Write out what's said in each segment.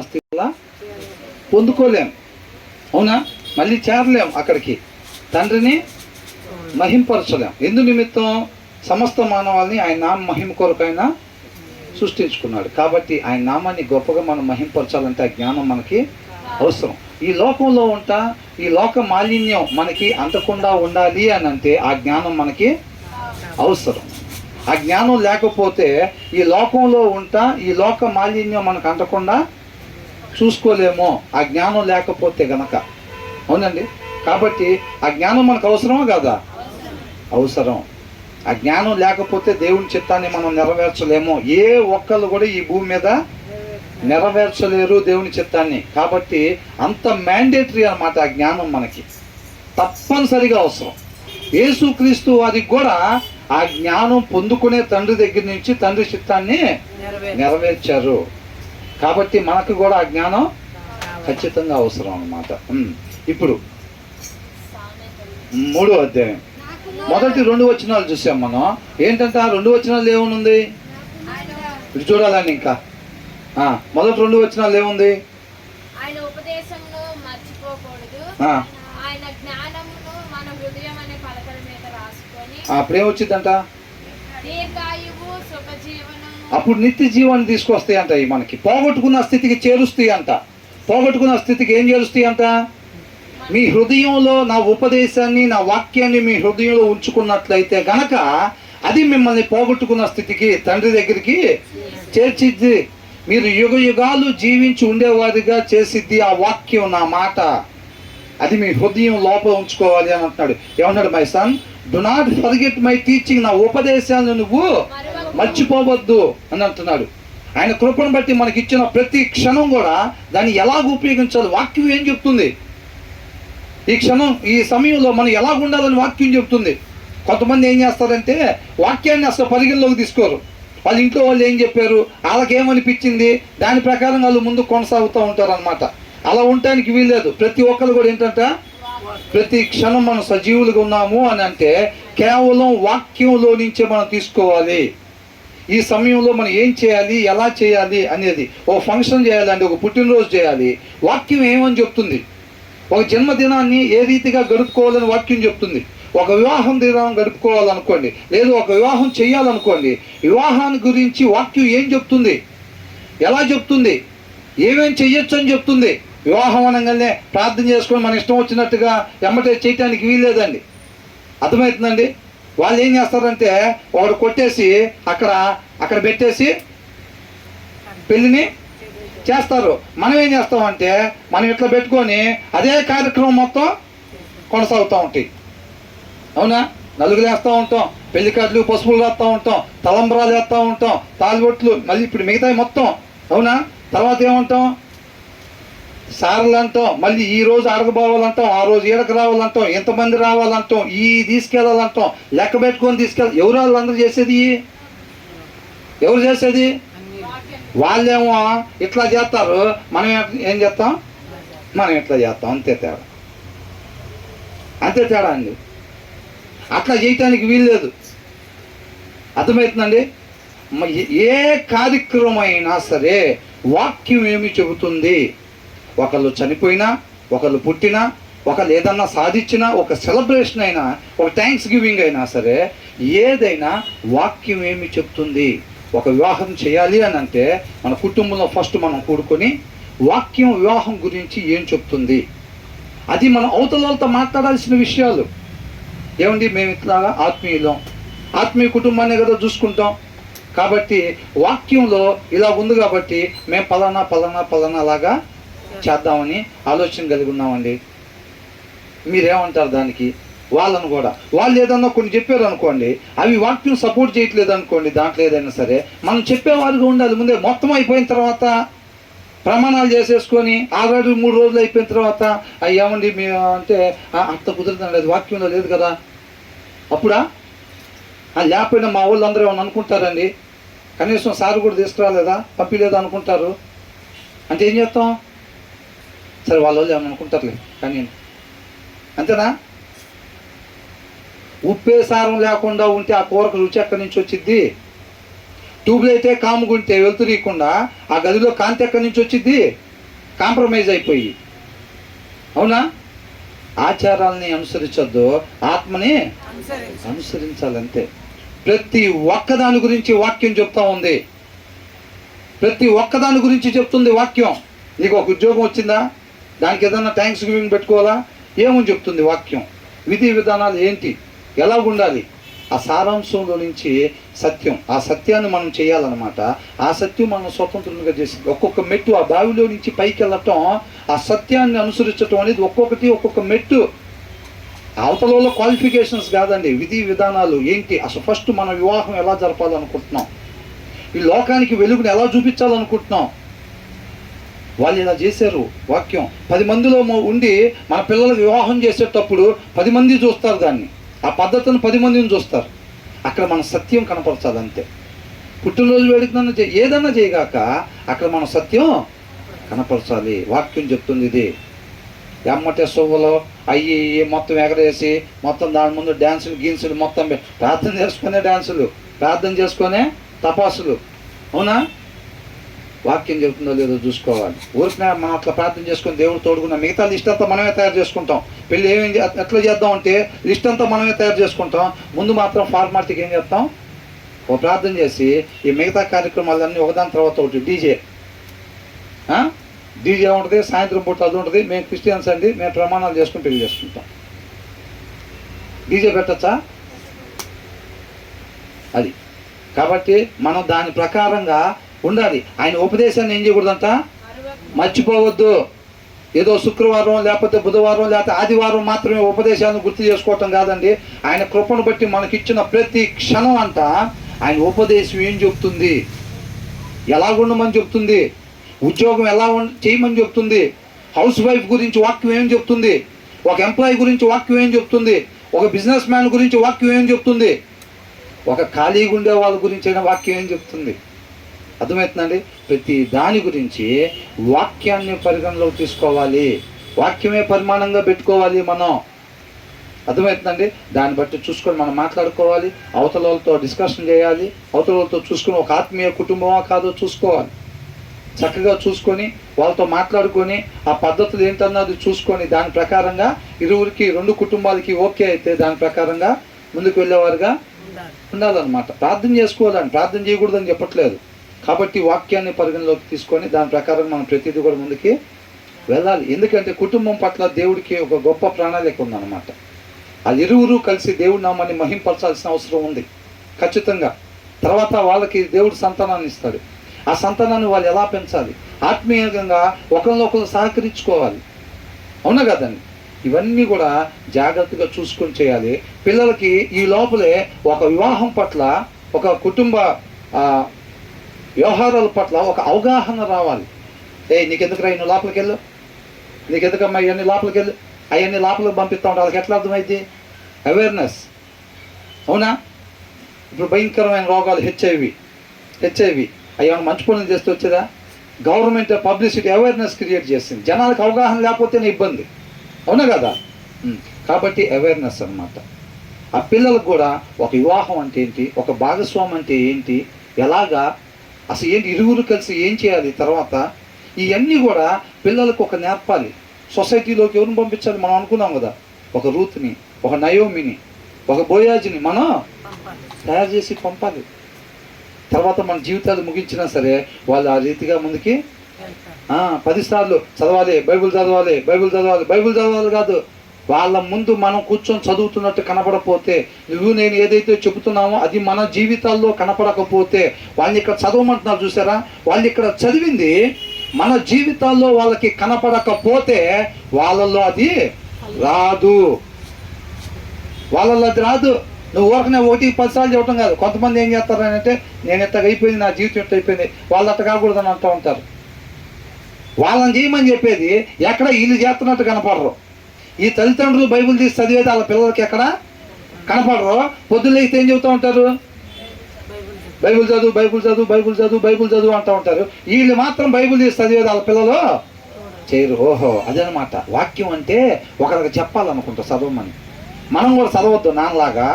స్థితిలా పొందుకోలేం, అవునా? మళ్ళీ చేరలేం అక్కడికి, తండ్రిని మహింపరచలేం. ఎందు నిమిత్తం? సమస్త మానవాళిని ఆయన నామ మహిమ కొరకైనా సృష్టించుకున్నాడు. కాబట్టి ఆయన నామాన్ని గొప్పగా మనం మహింపరచాలంటే ఆ జ్ఞానం మనకి అవసరం. ఈ లోకంలో ఉంటా ఈ లోక మాలిన్యం మనకి అంటకుండా ఉండాలి అని అంటే ఆ జ్ఞానం మనకి అవసరం. ఆ జ్ఞానం లేకపోతే ఈ లోకంలో ఉంటా ఈ లోక మాలిన్యం మనకు అంటకుండా చూసుకోలేమో, ఆ జ్ఞానం లేకపోతే గనక. అవునండి. కాబట్టి ఆ జ్ఞానం మనకు అవసరమా కాదా? అవసరం. ఆ జ్ఞానం లేకపోతే దేవుని చిత్తాన్ని మనం నెరవేర్చలేము. ఏ ఒక్కళ్ళు కూడా ఈ భూమి మీద నెరవేర్చలేరు దేవుని చిత్తాన్ని. కాబట్టి అంత మ్యాండేటరీ అన్నమాట ఆ జ్ఞానం మనకి తప్పనిసరిగా అవసరం. యేసుక్రీస్తు వారికి కూడా ఆ జ్ఞానం పొందుకునే తండ్రి దగ్గర నుంచి తండ్రి చిత్తాన్ని నెరవేర్చారు. కాబట్టి మనకు కూడా ఆ జ్ఞానం ఖచ్చితంగా అవసరం అన్నమాట. ఇప్పుడు 3వ అధ్యాయం మొదటి 2 వచనాలు చూసాం మనం. ఏంటంటే ఆ 2 వచనాలు ఏముంది ఇది చూడాలండి. ఇంకా మొదటి 2 వచనాలు ఏముంది? అప్పుడేమొచ్చిందంట? అప్పుడు నిత్య జీవాన్ని తీసుకొస్తాయి అంట. మనకి పోగొట్టుకున్న స్థితికి చేరుస్తాయి అంట. పోగొట్టుకున్న స్థితికి ఏం చేరుస్తాయి అంట? మీ హృదయంలో నా ఉపదేశాన్ని నా వాక్యాన్ని మీ హృదయంలో ఉంచుకున్నట్లయితే గనక అది మిమ్మల్ని పోగొట్టుకున్న స్థితికి తండ్రి దగ్గరికి చేర్చిద్ది. మీరు యుగ యుగాలు జీవించి ఉండేవారిగా చేసిద్ది ఆ వాక్యం, నా మాట. అది మీ హృదయం లోపల ఉంచుకోవాలి అని అంటున్నాడు. ఏమన్నాడు? My son, do not forget my teaching. నా ఉపదేశాలను నువ్వు మర్చిపోవద్దు అని అంటున్నాడు. ఆయన కృపను బట్టి మనకి ఇచ్చిన ప్రతి క్షణం కూడా దాన్ని ఎలాగ ఉపయోగించాలి, వాక్యం ఏం చెప్తుంది, ఈ క్షణం ఈ సమయంలో మనం ఎలాగ ఉండాలని వాక్యం చెప్తుంది. కొంతమంది ఏం చేస్తారంటే వాక్యాన్ని అసలు పరిగణలోకి తీసుకోరు. వాళ్ళ ఇంట్లో వాళ్ళు ఏం చెప్పారు, వాళ్ళకేమనిపించింది దాని ప్రకారం వాళ్ళు ముందు కొనసాగుతూ ఉంటారు అనమాట. అలా ఉండటానికి వీల్లేదు. ప్రతి ఒక్కరు కూడా ఏంటంటే ప్రతి క్షణం మనం సజీవులుగా ఉన్నాము అని అంటే కేవలం వాక్యంలో నుంచే మనం తీసుకోవాలి. ఈ సమయంలో మనం ఏం చేయాలి, ఎలా చేయాలి అనేది. ఒక ఫంక్షన్ చేయాలంటే, ఒక పుట్టినరోజు చేయాలి, వాక్యం ఏమని చెప్తుంది. ఒక జన్మదినాన్ని ఏ రీతిగా గడుపుకోవాలని వాక్యం చెప్తుంది. ఒక వివాహం దినం గడుపుకోవాలనుకోండి, లేదు ఒక వివాహం చేయాలనుకోండి, వివాహాన్ని గురించి వాక్యం ఏం చెప్తుంది, ఎలా చెప్తుంది, ఏమేం చెయ్యొచ్చు అని చెప్తుంది. వివాహం అనగానే ప్రార్థన చేసుకొని మన ఇష్టం వచ్చినట్టుగా ఎమ్మటే చేయటానికి వీల్లేదండి. అర్థమవుతుందండి? వాళ్ళు ఏం చేస్తారంటే ఒకడు కొట్టేసి అక్కడ పెట్టేసి పెళ్ళిని చేస్తారు. మనం ఏం చేస్తామంటే మనం ఇట్లా పెట్టుకొని అదే కార్యక్రమం మొత్తం కొనసాగుతూ ఉంటాయి. అవునా? నలుగురు వేస్తూ ఉంటాం, పెళ్లి కార్డులు పసుపులు వేస్తూ ఉంటాం, తలంబరాలు వేస్తూ ఉంటాం, తాలిబొట్లు, మళ్ళీ ఇప్పుడు మిగతాయి మొత్తం. అవునా? తర్వాత ఏమంటాం? సార్లు అంటాం, మళ్ళీ ఈ రోజు అడగబోవాలంటాం, ఆ రోజు ఈడకు రావాలంటాం, ఎంతమంది రావాలంటాం, ఈ తీసుకెళ్ళాలంటాం, లెక్క పెట్టుకొని తీసుకెళ్ళాలి. ఎవరు వాళ్ళందరూ చేసేది? ఎవరు చేసేది? వాళ్ళేమో ఇట్లా చేస్తారు, మనం ఏం చేస్తాం? మనం ఇట్లా చేస్తాం. అంతే తేడా, అంతే తేడా అండి. అట్లా చేయటానికి వీల్లేదు. అర్థమవుతుందండి? ఏ కార్యక్రమం అయినా సరే వాక్యం ఏమి చెబుతుంది. ఒకళ్ళు చనిపోయినా, ఒకళ్ళు పుట్టినా, ఒకళ్ళు ఏదన్నా సాధించినా, ఒక సెలబ్రేషన్ అయినా, ఒక థ్యాంక్స్ గివింగ్ అయినా సరే ఏదైనా వాక్యం ఏమి చెప్తుంది. ఒక వివాహం చేయాలి అని అంటే మన కుటుంబంలో ఫస్ట్ మనం కూడుకొని వాక్యం వివాహం గురించి ఏం చెప్తుంది, అది మనం అవతలతో మాట్లాడాల్సిన విషయాలు. ఏమండి, మేము ఇట్లాగా ఆత్మీయులం, ఆత్మీయ కుటుంబాన్ని కదా చూసుకుంటాం. కాబట్టి వాక్యంలో ఇలా ఉంది కాబట్టి మేము పలానా పలానా పలానా లాగా చేద్దామని ఆలోచన కలిగి ఉన్నామండి. మీరేమంటారు దానికి? వాళ్ళను కూడా వాళ్ళు ఏదన్నా కొన్ని చెప్పారు అనుకోండి, అవి వాక్యం సపోర్ట్ చేయట్లేదు అనుకోండి, దాంట్లో ఏదైనా సరే మనం చెప్పేవారుగా ఉండాలి. ముందే మొత్తం అయిపోయిన తర్వాత ప్రమాణాలు చేసేసుకొని ఆల్రెడీ 3 రోజులు అయిపోయిన తర్వాత ఏమండి మేము అంటే అంత కుదురుతుంది, అది వాక్యంలో లేదు కదా. అప్పుడా లేకపోయినా మా వాళ్ళు అందరూ ఏమన్నా అనుకుంటారండి, కనీసం సార్ కూడా తీసుకురాలేదా, పంపిలేదా అనుకుంటారు. అంటే ఏం చేస్తాం? సరే వాళ్ళ వాళ్ళు ఏమన్నా అనుకుంటారులే కానీ, అంతేనా? ఉప్పే సారం లేకుండా ఉంటే ఆ కూరకు రుచి ఎక్కడి నుంచి వచ్చిద్ది? ట్యూబ్లు అయితే కాముకుంటే వెళ్తురీయకుండా ఆ గదిలో కాంతి ఎక్కడి నుంచి వచ్చింది? కాంప్రమైజ్ అయిపోయి. అవునా? ఆచారాలని అనుసరించొద్దు, ఆత్మని అనుసరించాలంతే. ప్రతి ఒక్కదాని గురించి వాక్యం చెప్తా ఉంది. ప్రతి ఒక్కదాని గురించి చెప్తుంది వాక్యం. నీకు ఒక ఉద్యోగం వచ్చిందా? దానికి ఏదన్నా థ్యాంక్స్ గివింగ్ పెట్టుకోవాలా? ఏమని చెప్తుంది వాక్యం? విధి విధానాలు ఏంటి, ఎలా ఉండాలి? ఆ సారాంశంలో నుంచి సత్యం, ఆ సత్యాన్ని మనం చేయాలన్నమాట. ఆ సత్యం మనం స్వతంత్రంగా చేసింది. ఒక్కొక్క మెట్టు ఆ బావిలో నుంచి పైకి వెళ్ళటం, ఆ సత్యాన్ని అనుసరించటం అనేది ఒక్కొక్కటి ఒక్కొక్క మెట్టు. అవతలలో క్వాలిఫికేషన్స్ కాదండి, విధి విధానాలు ఏంటి. అసలు ఫస్ట్ మన వివాహం ఎలా జరపాలనుకుంటున్నాం, ఈ లోకానికి వెలుగుని ఎలా చూపించాలనుకుంటున్నాం. వాళ్ళు ఇలా చేశారు. వాక్యం 10 మందిలో ఉండి మన పిల్లలకు వివాహం చేసేటప్పుడు 10 మంది చూస్తారు దాన్ని, ఆ పద్ధతిని 10 మందిని చూస్తారు. అక్కడ మన సత్యం కనపరచాలంతే. పుట్టినరోజు వేడుకన్నా ఏదన్నా చేయగాక అక్కడ మన సత్యం కనపరచాలి. వాక్యం చెప్తుంది ఇది. ఎమ్మటే సొవ్వలో అయ్యి మొత్తం ఎగరేసి మొత్తం దాని ముందు డ్యాన్సులు గీన్సులు మొత్తం ప్రార్థన చేసుకునే డ్యాన్సులు, ప్రార్థన చేసుకునే తపాసులు. అవునా? వాక్యం చెప్తుందో లేదో చూసుకోవాలి. ఊరికనే మనం అట్లా ప్రార్థన చేసుకుని దేవుడు తోడుకున్న మిగతా లిస్ట్ అంతా మనమే తయారు చేసుకుంటాం. పెళ్ళి ఎట్లా చేద్దాం అంటే లిస్ట్ అంతా మనమే తయారు చేసుకుంటాం. ముందు మాత్రం ఫార్మాలిటీకి ఏం చేస్తాం? ఓ ప్రార్థన చేసి ఈ మిగతా కార్యక్రమాలన్నీ ఒకదాని తర్వాత ఒకటి. డీజే ఉంటుంది, సాయంత్రం పూట అది ఉంటుంది. మేము క్రిస్టియన్స్ అండి, మేము ప్రమాణాలు చేసుకుని పెళ్లి చేసుకుంటాం. డీజే పెట్టచ్చా? అది కాబట్టి మనం దాని ప్రకారంగా ఉండాలి. ఆయన ఉపదేశాన్ని ఏం చేయకూడదంట? మర్చిపోవద్దు. ఏదో శుక్రవారం లేకపోతే బుధవారం లేకపోతే ఆదివారం మాత్రమే ఉపదేశాలను గుర్తు చేసుకోవటం కాదండి. ఆయన కృపను బట్టి మనకిచ్చిన ప్రతి క్షణం అంట ఆయన ఉపదేశం ఏం చెప్తుంది, ఎలా ఉండమని చెప్తుంది, ఉద్యోగం ఎలా చేయమని చెప్తుంది, హౌస్ వైఫ్ గురించి వాక్యం ఏం చెప్తుంది, ఒక ఎంప్లాయీ గురించి వాక్యం ఏం చెప్తుంది, ఒక బిజినెస్ మ్యాన్ గురించి వాక్యం ఏం చెప్తుంది, ఒక ఖాళీగా ఉండే వాళ్ళ గురించి అయినా వాక్యం ఏం చెప్తుంది. అర్థమవుతుందండి? ప్రతి దాని గురించి వాక్యాన్ని పరిగణలోకి తీసుకోవాలి. వాక్యమే పరిమాణంగా పెట్టుకోవాలి మనం. అర్థమవుతుందండి? దాన్ని బట్టి చూసుకొని మనం మాట్లాడుకోవాలి, అవతల వాళ్ళతో డిస్కషన్ చేయాలి, అవతల వాళ్ళతో చూసుకొని ఒక ఆత్మీయ కుటుంబమా కాదో చూసుకోవాలి. చక్కగా చూసుకొని వాళ్ళతో మాట్లాడుకొని ఆ పద్ధతులు ఏంటన్నది చూసుకొని దాని ప్రకారంగా ఇరువురికి 2 కుటుంబాలకి ఓకే అయితే దాని ప్రకారంగా ముందుకు వెళ్ళేవారుగా ఉండాలన్నమాట. ప్రార్థన చేసుకోవాలని, ప్రార్థన చేయకూడదని చెప్పట్లేదు. కాబట్టి వాక్యాన్ని పరిగణలోకి తీసుకొని దాని ప్రకారం మనం ప్రతిదీ కూడా ముందుకి వెళ్ళాలి. ఎందుకంటే కుటుంబం పట్ల దేవుడికి ఒక గొప్ప ప్రణాళిక ఉందన్నమాట. ఆ ఇరువురు కలిసి దేవుడి నామాన్ని మహింపరచాల్సిన అవసరం ఉంది ఖచ్చితంగా. తర్వాత వాళ్ళకి దేవుడు సంతానాన్ని ఇస్తాడు. ఆ సంతానాన్ని వాళ్ళు ఎలా పెంచాలి, ఆత్మీయంగా ఒకరినొకరు సహకరించుకోవాలి. అవునా కదండి? ఇవన్నీ కూడా జాగ్రత్తగా చూసుకొని చేయాలి. పిల్లలకి ఈ లోపలే ఒక వివాహం పట్ల, ఒక కుటుంబ వ్యవహారాల పట్ల ఒక అవగాహన రావాలి. నీకెందుకు రా నువ్వు లోపలికి వెళ్ళు, నీకెందుకమ్మా ఇవన్నీ లోపలికి వెళ్ళు, అవన్నీ లోపలికి పంపిస్తూ ఉంటారు. వాళ్ళకి ఎట్లా అర్థమైంది? అవేర్నెస్. అవునా? ఇప్పుడు భయంకరమైన రోగాలు హెచ్ఐవి అవి మంచి పనులు చేస్తూ వచ్చేదా? గవర్నమెంట్ పబ్లిసిటీ అవేర్నెస్ క్రియేట్ చేసింది. జనాలకు అవగాహన లేకపోతేనే ఇబ్బంది. అవునా కదా? కాబట్టి అవేర్నెస్ అన్నమాట. ఆ పిల్లలకు కూడా ఒక వివాహం అంటే ఏంటి, ఒక భాగస్వామి అంటే ఏంటి, ఎలాగా అసలు ఏంటి, ఇరువురు కలిసి ఏం చేయాలి, తర్వాత ఇవన్నీ కూడా పిల్లలకు ఒక నేర్పాలి. సొసైటీలోకి ఎవరిని పంపించాలి? మనం అనుకున్నాం కదా, ఒక రూత్ని, ఒక నయోమిని, ఒక బోయాజిని మనం తయారు చేసి పంపాలి. తర్వాత మన జీవితాలు ముగించినా సరే వాళ్ళు ఆ రీతిగా ముందుకి 10 సార్లు చదవాలి, బైబిల్ చదవాలి కాదు. వాళ్ళ ముందు మనం కూర్చొని చదువుతున్నట్టు కనపడకపోతే, నువ్వు నేను ఏదైతే చెబుతున్నామో అది మన జీవితాల్లో కనపడకపోతే, వాళ్ళని ఇక్కడ చదవమంటున్నారు చూసారా, వాళ్ళు ఇక్కడ చదివింది మన జీవితాల్లో వాళ్ళకి కనపడకపోతే వాళ్ళల్లో అది రాదు. నువ్వు ఊరకనే 1-10 సార్లు చెప్పడం కాదు. కొంతమంది ఏం చేస్తారు అంటే, నేను ఎట్టగా అయిపోయింది, నా జీవితం ఎట్ట అయిపోయింది, వాళ్ళు అట్ట కాకూడదని అంటూ ఉంటారు. వాళ్ళని చేయమని చెప్పేది ఎక్కడ వీళ్ళు చేస్తున్నట్టు కనపడరు. ఈ తల్లిదండ్రులు బైబిల్ తీసి చదివేది వాళ్ళ పిల్లలకి ఎక్కడ కనపడరు. పొద్దున్నైతే ఏం చెబుతూ ఉంటారు? బైబిల్ చదువు అంటూ ఉంటారు. వీళ్ళు మాత్రం బైబిల్ తీసి చదివేది వాళ్ళ పిల్లలు చేయరు. ఓహో, అదనమాట వాక్యం అంటే. ఒకరికి చెప్పాలనుకుంటా చదవమని. మనం కూడా చదవద్దు నాన్నలాగా,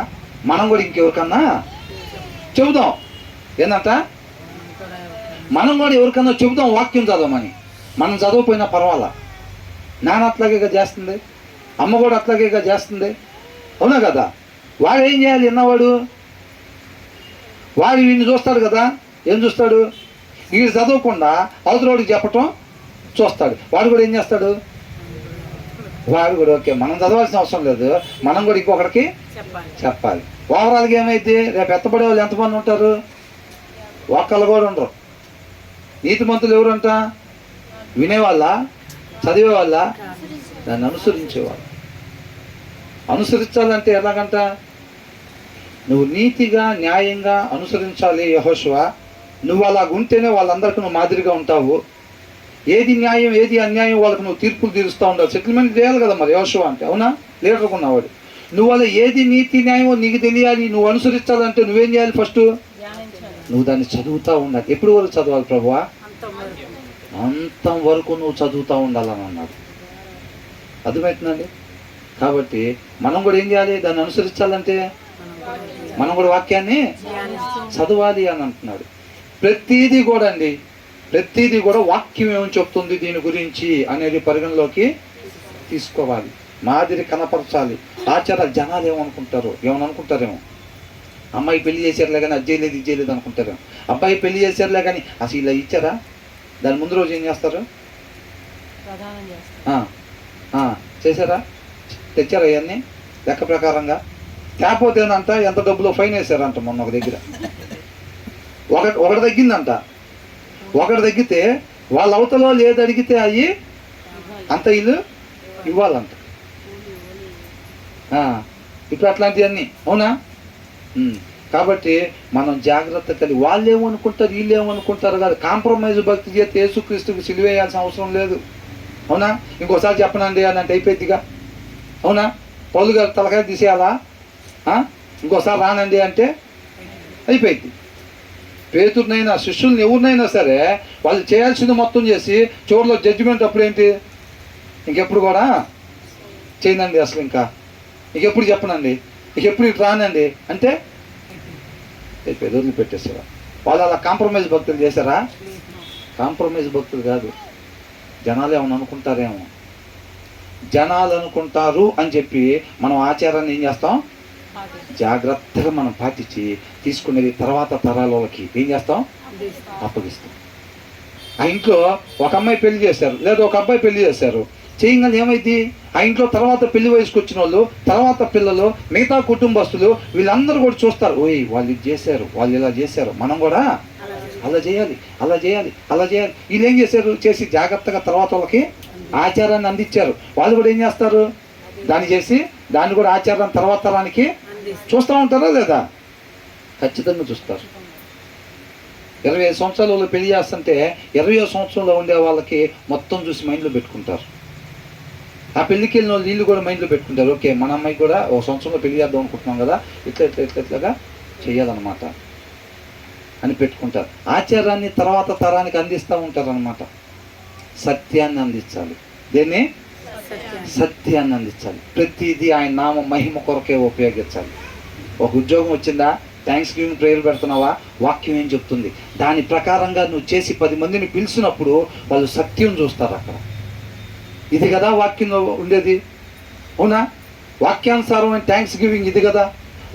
మనం కూడా ఇంకెవరికన్నా చెబుదాం. ఏంటంట మనం కూడా ఎవరికైనా చెబుతాం వాక్యం చదవమని. మనం చదవకపోయినా పర్వాలా. నాన్న అట్లాగేగా చేస్తుంది, అమ్మ కూడా అట్లాగేగా చేస్తుంది, అవునా కదా? వాడు ఏం చేయాలి? విన్నవాడు వాడు వీడిని చూస్తాడు కదా. ఏం చూస్తాడు? వీడు చదవకుండా అవతలోడికి చెప్పటం చూస్తాడు. వాడు కూడా ఏం చేస్తాడు? వాడు కూడా ఓకే మనం చదవాల్సిన అవసరం లేదు, మనం కూడా ఇంకొకరికి చెప్పాలి. ఓవరాల్గా ఏమైతే రేపు ఎత్తబడే వాళ్ళు ఎంతమంది ఉంటారు? ఒక్కళ్ళు కూడా ఉండరు. నీతిమంతులు ఎవరంట? వినేవాళ్ళ, చదివేవాళ్ళ, దాన్ని అనుసరించేవాళ్ళు. అనుసరించాలంటే ఎలాగంట? నువ్వు నీతిగా న్యాయంగా అనుసరించాలి యెహోషువ. నువ్వు అలాగ ఉంటేనే వాళ్ళందరికీ నువ్వు మాదిరిగా ఉంటావు. ఏది న్యాయం ఏది అన్యాయం వాళ్ళకు నువ్వు తీర్పులు తీరుస్తూ ఉండాలి. సెటిల్మెంట్ చేయాలి కదా మరి యెహోషువ అంటే, అవునా? లీడర్గా ఉన్నవాడు. నువ్వు అలా ఏది నీతి న్యాయమో నీకు తెలియాలి, నువ్వు అనుసరించాలంటే నువ్వేం చేయాలి? ఫస్ట్ నువ్వు దాన్ని చదువుతూ ఉండాలి. ఎప్పుడు వరకు చదవాలి ప్రభువా? అంతం వరకు నువ్వు చదువుతూ ఉండాలని అన్నాడు. అర్థమవుతుందండి? కాబట్టి మనం కూడా ఏం చేయాలి? దాన్ని అనుసరించాలంటే మనం కూడా వాక్యాన్ని చదవాలి అని అంటున్నాడు. ప్రతిదీ కూడా అండి, ప్రతిదీ కూడా వాక్యం ఏమని చెప్తుంది దీని గురించి అనేది పరిగణలోకి తీసుకోవాలి. మాదిరి కనపరచాలి. ఆచారాలు జనాలు ఏమనుకుంటారు, ఏమనుకుంటారేమో. అమ్మాయి పెళ్లి చేశారులే కానీ అది చేయలేదు ఇది చేయలేదు అనుకుంటారేమో. అబ్బాయి పెళ్లి చేశారులే కానీ అసలు ఇలా ఇచ్చారా? దాని ముందు రోజు ఏం చేస్తారు? చేశారా? తెచ్చారా ఇవన్నీ లెక్క ప్రకారంగా? తేపోతేనంట ఎంత డబ్బులో ఫైన్ వేశారంట మొన్న ఒక దగ్గర. ఒకటి తగ్గిందంట. ఒకటి తగ్గితే వాళ్ళ అవతలో లేదు అడిగితే అయ్యి అంత ఇల్లు ఇవ్వాలంట. ఇప్పుడు అట్లాంటివన్నీ, అవునా? కాబట్టి మనం జాగ్రత్త కలిగి వాళ్ళు ఏమనుకుంటారు వీళ్ళు ఏమనుకుంటారు కాదు. కాంప్రమైజ్ భక్తి చేస్తే యేసుక్రీస్తుకి సిలువేయాల్సిన అవసరం లేదు, అవునా? ఇంకోసారి చెప్పనండి అని అంటే అయిపోయిద్దిగా, అవునా? పౌలు గారు తలకాయ తీసేయాలా? ఇంకోసారి రానండి అంటే అయిపోయింది. పేతురునైనా శిష్యుల్ని ఎవరినైనా సరే వాళ్ళు చేయాల్సింది మొత్తం చేసి చివరిలో జడ్జిమెంట్ అప్పుడేంటి? ఇంకెప్పుడు కూడా చేయనండి, అసలు ఇంకా ఇంకెప్పుడు చెప్పనండి, ఇంకెప్పుడు ఇటు రానండి అంటే అయిపోయింది, వదిలిపెట్టేసారా? వాళ్ళు అలా కాంప్రమైజ్ భక్తులు చేశారా? కాంప్రమైజ్ భక్తులు కాదు. జనాలు ఏమని అనుకుంటారేమో, జనాలు అనుకుంటారు అని చెప్పి మనం ఆచారాన్ని ఏం చేస్తాం? జాగ్రత్తగా మనం పాటించి తీసుకునేది తర్వాత తరాలకి ఏం చేస్తాం? అప్పగిస్తాం. ఆ ఇంట్లో ఒక అమ్మాయి పెళ్లి చేశారు లేదా ఒక అబ్బాయి పెళ్లి చేశారు, చేయగానే ఏమైంది? ఆ ఇంట్లో తర్వాత పెళ్లి వయసుకు వచ్చిన వాళ్ళు, తర్వాత పిల్లలు, మిగతా కుటుంబస్తులు వీళ్ళందరూ కూడా చూస్తారు, ఓయ్ వాళ్ళు ఇది చేశారు, వాళ్ళు ఇలా చేశారు, మనం కూడా అలా చేయాలి, అలా చేయాలి, అలా చేయాలి. వీళ్ళు ఏం చేశారు? చేసి జాగ్రత్తగా తర్వాత వాళ్ళకి ఆచారాన్ని అందించారు. వాళ్ళు కూడా ఏం చేస్తారు? దాన్ని చేసి దాన్ని కూడా ఆచారాన్ని తర్వాత తరానికి చూస్తూ ఉంటారా లేదా? ఖచ్చితంగా చూస్తారు. 25 సంవత్సరాల వాళ్ళు పెళ్లి చేస్తుంటే 20వ సంవత్సరంలో ఉండే వాళ్ళకి మొత్తం చూసి మైండ్లో పెట్టుకుంటారు. ఆ పెళ్లికి వెళ్ళిన వాళ్ళు వీళ్ళు కూడా మైండ్లో పెట్టుకుంటారు, ఓకే మన అమ్మాయి కూడా ఒక సంవత్సరంలో పెళ్లి చేద్దాం అనుకుంటున్నాం కదా, ఇట్లాగా చేయాలన్నమాట అని పెట్టుకుంటారు. ఆచారాన్ని తర్వాత తరానికి అందిస్తూ ఉంటారు అన్నమాట. సత్యాన్ని అందించాలి. దేన్ని? సత్యాన్ని అందించాలి. ప్రతిదీ ఆయన నామ మహిమ కొరకే ఉపయోగించాలి. ఒక ఉద్యోగం వచ్చిందా, థ్యాంక్స్ గివింగ్ ప్రేయర్ పెడుతున్నావా, వాక్యం ఏం చెప్తుంది దాని ప్రకారంగా నువ్వు చేసి 10 మందిని పిలిచినప్పుడు వాళ్ళు సత్యం చూస్తారు అక్కడ. ఇది కదా వాక్యంలో ఉండేది, అవునా? వాక్యానుసారమైన థ్యాంక్స్ గివింగ్ ఇది కదా,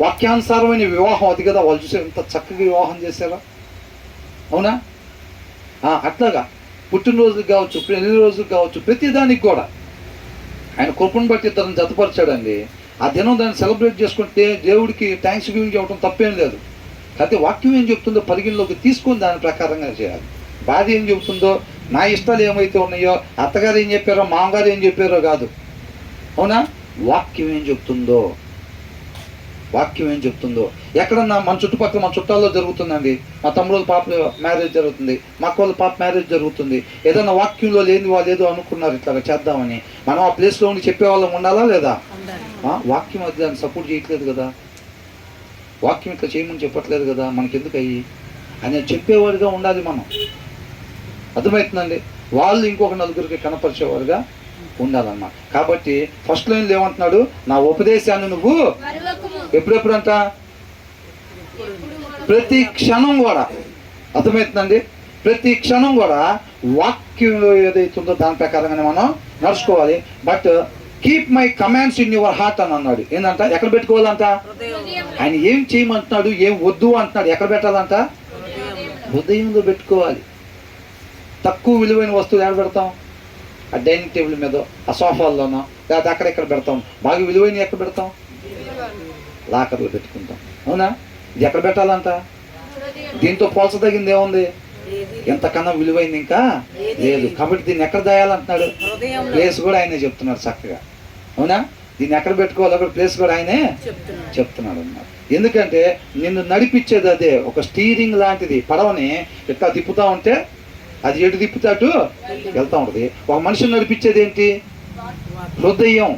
వాక్యానుసారమైన వివాహం అది కదా. వాళ్ళు చూసే ఎంత చక్కగా వివాహం చేశారో, అవునా? అట్లాగా పుట్టినరోజుకి కావచ్చు, పెళ్లి రోజుకి కావచ్చు, ప్రతిదానికి కూడా ఆయన కృపను బట్టి ఇద్దరిని జతపరిచాడండి. ఆ దినం దాన్ని సెలబ్రేట్ చేసుకుంటే దేవుడికి థ్యాంక్స్ గివింగ్ చెప్పడం తప్పేం లేదు. అయితే వాక్యం ఏం చెప్తుందో పరిగణలోకి తీసుకొని దాని ప్రకారంగా చేయాలి. భార్య ఏం చెబుతుందో, నా ఇష్టాలు ఏమైతే ఉన్నాయో, అత్తగారు ఏం చెప్పారో, మామగారు ఏం చెప్పారో కాదు, అవునా? వాక్యం ఏం చెప్తుందో, వాక్యం ఏం చెప్తుందో. ఎక్కడన్నా మన చుట్టుపక్కల మన చుట్టాల్లో జరుగుతుందండి, మా తమ్ముడు పాప మ్యారేజ్ జరుగుతుంది, మా వాళ్ళ పాప మ్యారేజ్ జరుగుతుంది, ఏదన్నా వాక్యంలో లేని వాళ్ళు ఏదో అనుకున్నారు ఇట్లా చేద్దామని, మనం ఆ ప్లేస్లో ఉండి చెప్పేవాళ్ళం ఉండాలా లేదా? వాక్యం అది దాన్ని సపోర్ట్ చేయట్లేదు కదా, వాక్యం ఇట్లా చేయమని చెప్పట్లేదు కదా, మనకెందుకు అయ్యి అని చెప్పేవాడిగా ఉండాలి మనం. అర్థమవుతుందండి? వాళ్ళు ఇంకొక నలుగురికి కనపరిచేవారుగా ఉండాలన్నమాట. కాబట్టి ఫస్ట్ లైన్లో ఏమంటున్నాడు? నా ఉపదేశాన్ని నువ్వు ఎప్పుడెప్పుడంట? ప్రతి క్షణం కూడా. అర్థమవుతుందండి? ప్రతి క్షణం కూడా వాక్యంలో ఏదైతుందో దాని ప్రకారంగానే మనం నడుచుకోవాలి. But keep my commands in your heart అని అన్నాడు. ఏంటంట? ఎక్కడ పెట్టుకోవాలంట? ఆయన ఏం చేయమంటున్నాడు, ఏం వద్దు అంటున్నాడు, ఎక్కడ పెట్టాలంట? హృదయంలో పెట్టుకోవాలి. తక్కువ విలువైన వస్తువులు ఎక్కడ పెడతాం? ఆ డైనింగ్ టేబుల్ మీద, ఆ సోఫాల్లోనో, లేకపోతే అక్కడెక్కడ పెడతాం. బాగా విలువైన ఎక్కడ పెడతాం? లాకర్లో పెట్టుకుంటాం. అవునా? ఇది ఎక్కడ పెట్టాలంట? దీంతో పోల్చదగింది ఏముంది? ఎంతకన్నా విలువైంది ఇంకా లేదు. కాబట్టి దీన్ని ఎక్కడ దాయాలంటున్నాడు? ప్లేస్ కూడా ఆయనే చెప్తున్నాడు చక్కగా. అవునా? దీన్ని ఎక్కడ పెట్టుకోవాలి, అక్కడ ప్లేస్ కూడా ఆయనే చెప్తున్నాడు అన్నమాట. ఎందుకంటే నిన్ను నడిపించేది అదే. ఒక స్టీరింగ్ లాంటిది. పడవని ఎట్లా తిప్పుతా ఉంటే అది ఎటు తిప్పుతాటు వెళ్తూ ఉంటుంది. ఒక మనిషిని నడిపించేది ఏంటి? హృదయం.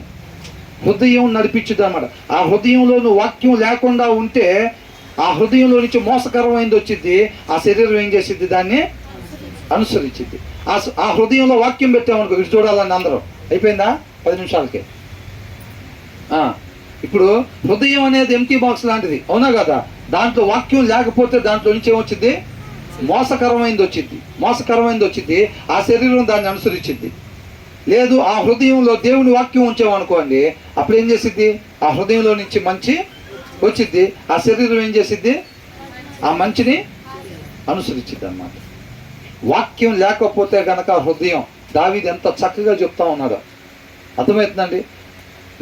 హృదయం నడిపించుద్ది అన్నమాట. ఆ హృదయంలో వాక్యం లేకుండా ఉంటే ఆ హృదయంలో నుంచి మోసకరమైంది వచ్చింది. ఆ శరీరం ఏం చేసిద్ది? దాన్ని అనుసరించింది. ఆ హృదయంలో వాక్యం పెట్టామనుకో, ఇటు చూడాలని అందరూ అయిపోయిందా 10 నిమిషాలకి. ఇప్పుడు హృదయం అనేది ఎంటీ బాక్స్ లాంటిది. అవునా కదా? దాంట్లో వాక్యం లేకపోతే దాంట్లో నుంచి ఏమొచ్చింది? మోసకరమైంది వచ్చింది. ఆ శరీరం దాన్ని అనుసరించింది. లేదు, ఆ హృదయంలో దేవుని వాక్యం ఉంచామనుకోండి, అప్పుడు ఏం చేసిద్ది? ఆ హృదయంలో నుంచి మంచి వచ్చిద్ది. ఆ శరీరం ఏం చేసిద్ది? ఆ మంచిని అనుసరించిద్ది అన్నమాట. వాక్యం లేకపోతే గనక హృదయం, దావీదు ఎంత చక్కగా చెప్తా ఉన్నాడో అర్థమవుతుందండి.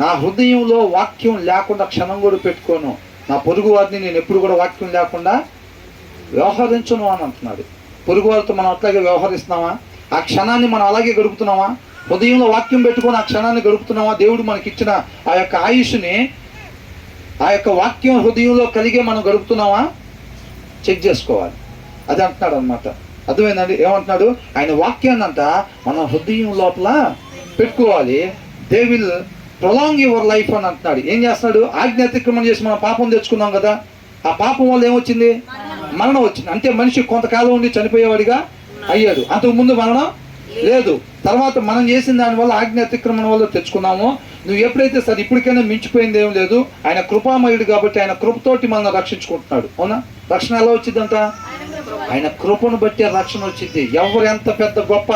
నా హృదయంలో వాక్యం లేకుండా క్షణం కూడా పెట్టుకోను, నా పొరుగు వారిని నేను ఎప్పుడు కూడా వాక్యం లేకుండా వ్యవహరించను అని అంటున్నాడు. పొరుగు వారితో మనం అట్లాగే వ్యవహరిస్తున్నామా? ఆ క్షణాన్ని మనం అలాగే గడుపుతున్నామా? హృదయంలో వాక్యం పెట్టుకొని ఆ క్షణాన్ని గడుపుతున్నామా? దేవుడు మనకిచ్చిన ఆ యొక్క ఆయుష్ని, ఆ యొక్క వాక్యం హృదయంలో కలిగే మనం గడుపుతున్నామా? చెక్ చేసుకోవాలి. అది అంటున్నాడు అనమాట. అర్థమైందండి? ఏమంటున్నాడు? ఆయన వాక్యాన్ని అంట మనం హృదయం లోపల పెట్టుకోవాలి. They will prolong your life అని అంటున్నాడు. ఏం చేస్తున్నాడు? ఆజ్ఞ అతిక్రమణ చేసి మనం పాపం తెచ్చుకున్నాం కదా. ఆ పాపం వల్ల ఏమొచ్చింది? మరణం వచ్చింది. అంటే మనిషి కొంతకాలం ఉండి చనిపోయేవాడిగా అయ్యాడు. అంతకుముందు మరణం లేదు. తర్వాత మనం చేసిన దానివల్ల ఆజ్ఞ అతిక్రమణ వల్ల తెచ్చుకున్నాము. నువ్వు ఎప్పుడైతే సరే ఇప్పటికైనా మించిపోయింది ఏం లేదు. ఆయన కృపామయుడు కాబట్టి ఆయన కృపతోటి మనం రక్షించుకుంటున్నాడు. అవునా? రక్షణ ఎలా వచ్చిందంట? ఆయన కృపను బట్టి రక్షణ వచ్చింది. ఎవరు ఎంత పెద్ద గొప్ప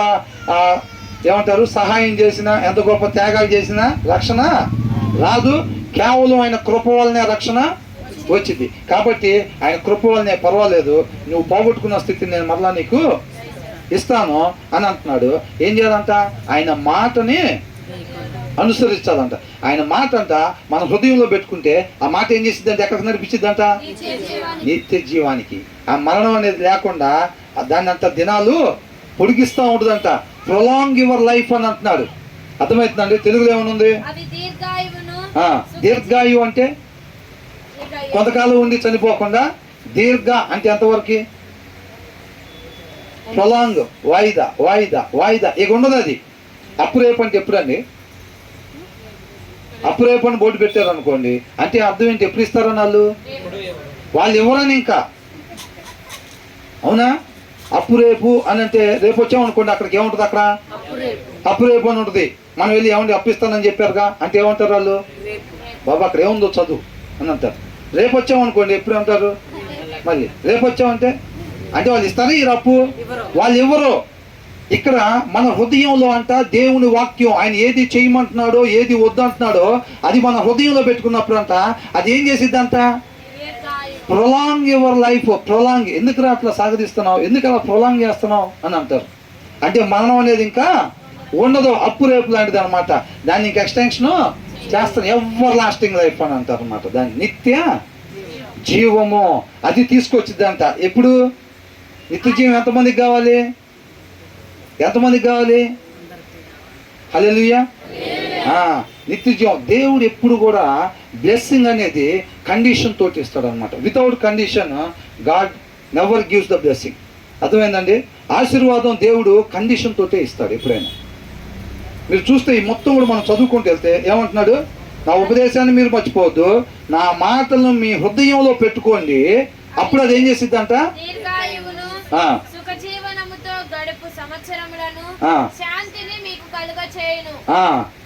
ఏమంటారు సహాయం చేసినా, ఎంత గొప్ప త్యాగాలు చేసినా రక్షణ రాదు. కేవలం ఆయన కృప వల్లనే రక్షణ వచ్చింది. కాబట్టి ఆయన కృప వల్లనే పర్వాలేదు, నువ్వు పోగొట్టుకున్న స్థితిని నేను మరలా నీకు ఇస్తాను అని అంటున్నాడు. ఏం చేయాలంట? ఆయన మాటని అనుసరించాలంట. ఆయన మాట అంట మన హృదయంలో పెట్టుకుంటే ఆ మాట ఏం చేసిద్దంటే ఎక్కడికి నడిపించిద్దంట? నిత్య జీవానికి. ఆ మరణం అనేది లేకుండా దాన్ని అంత దినాలు పొడిగిస్తూ ఉంటుందంట. ప్రొలాంగ్ యువర్ లైఫ్ అని అంటున్నాడు. అర్థమవుతుందండి? తెలుగులో ఏమనుంది? దీర్ఘాయు అంటే కొంతకాలం ఉండి చనిపోకుండా, దీర్ఘ అంటే ఎంతవరకు? ప్రొలాంగ్, వాయిదా ఇక ఉండదు. అది అప్పురేపు అంటే ఎప్పుడండి? అప్పురేపు అని బోర్డు పెట్టారు అనుకోండి, అంటే అర్థం ఏంటి? ఎప్పుడు ఇస్తారని వాళ్ళు ఎవరని ఇంకా. అవునా? అప్పురేపు అని అంటే రేపు వచ్చామనుకోండి, అక్కడికి ఏముంటుంది? అక్కడ అప్పురేపు అని ఉంటుంది. మనం వెళ్ళి ఏమండి అప్పిస్తానని చెప్పారుగా అంటే ఏమంటారు వాళ్ళు? బాబా అక్కడ ఏముందో చదువు అని అంటారు. రేపు వచ్చామనుకోండి ఎప్పుడు అంటారు? మళ్ళీ రేపు వచ్చామంటే అంటే వాళ్ళు ఇస్తారా ఈ అప్పు? వాళ్ళు ఎవరు? ఇక్కడ మన హృదయంలో అంట దేవుని వాక్యం, ఆయన ఏది చేయమంటున్నాడో ఏది వద్దంటున్నాడో అది మన హృదయంలో పెట్టుకున్నప్పుడు అంట అది ఏం చేసిద్దంట? Prolong your life. ప్రొలాంగ్ ఎందుకు అట్లా సాగదీస్తున్నావు, ఎందుకు అలా ప్రొలాంగ్ చేస్తున్నావు అని అంటారు. అంటే మరణం అనేది ఇంకా ఉండదు, అప్పు రేపు లాంటిది అనమాట. దాన్ని ఇంకా ఎక్స్టెన్షన్ చేస్తాను. ఎవర్ లాస్టింగ్ లైఫ్ అని అంటారు అనమాట. దాన్ని నిత్య జీవము అది తీసుకొచ్చిద్దంట. ఎప్పుడు? నిత్య జీవం ఎంతమందికి కావాలి? ఎంతమందికి కావాలి? హల్లెలూయా. నిత్య జీవం. దేవుడు ఎప్పుడు కూడా బ్లెస్సింగ్ అనేది కండిషన్ తోటి ఇస్తాడు అనమాట. Without condition God never gives the blessing. అర్థమైందండి? ఆశీర్వాదం దేవుడు కండిషన్ తోటే ఇస్తాడు ఎప్పుడైనా. మీరు చూస్తే ఈ మొత్తం కూడా మనం చదువుకుంటూ వెళ్తే ఏమంటున్నాడు? నా ఉపదేశాన్ని మీరు మర్చిపోవద్దు, నా మాటలను మీ హృదయంలో పెట్టుకోండి, అప్పుడు అది ఏం చేసిద్దంట?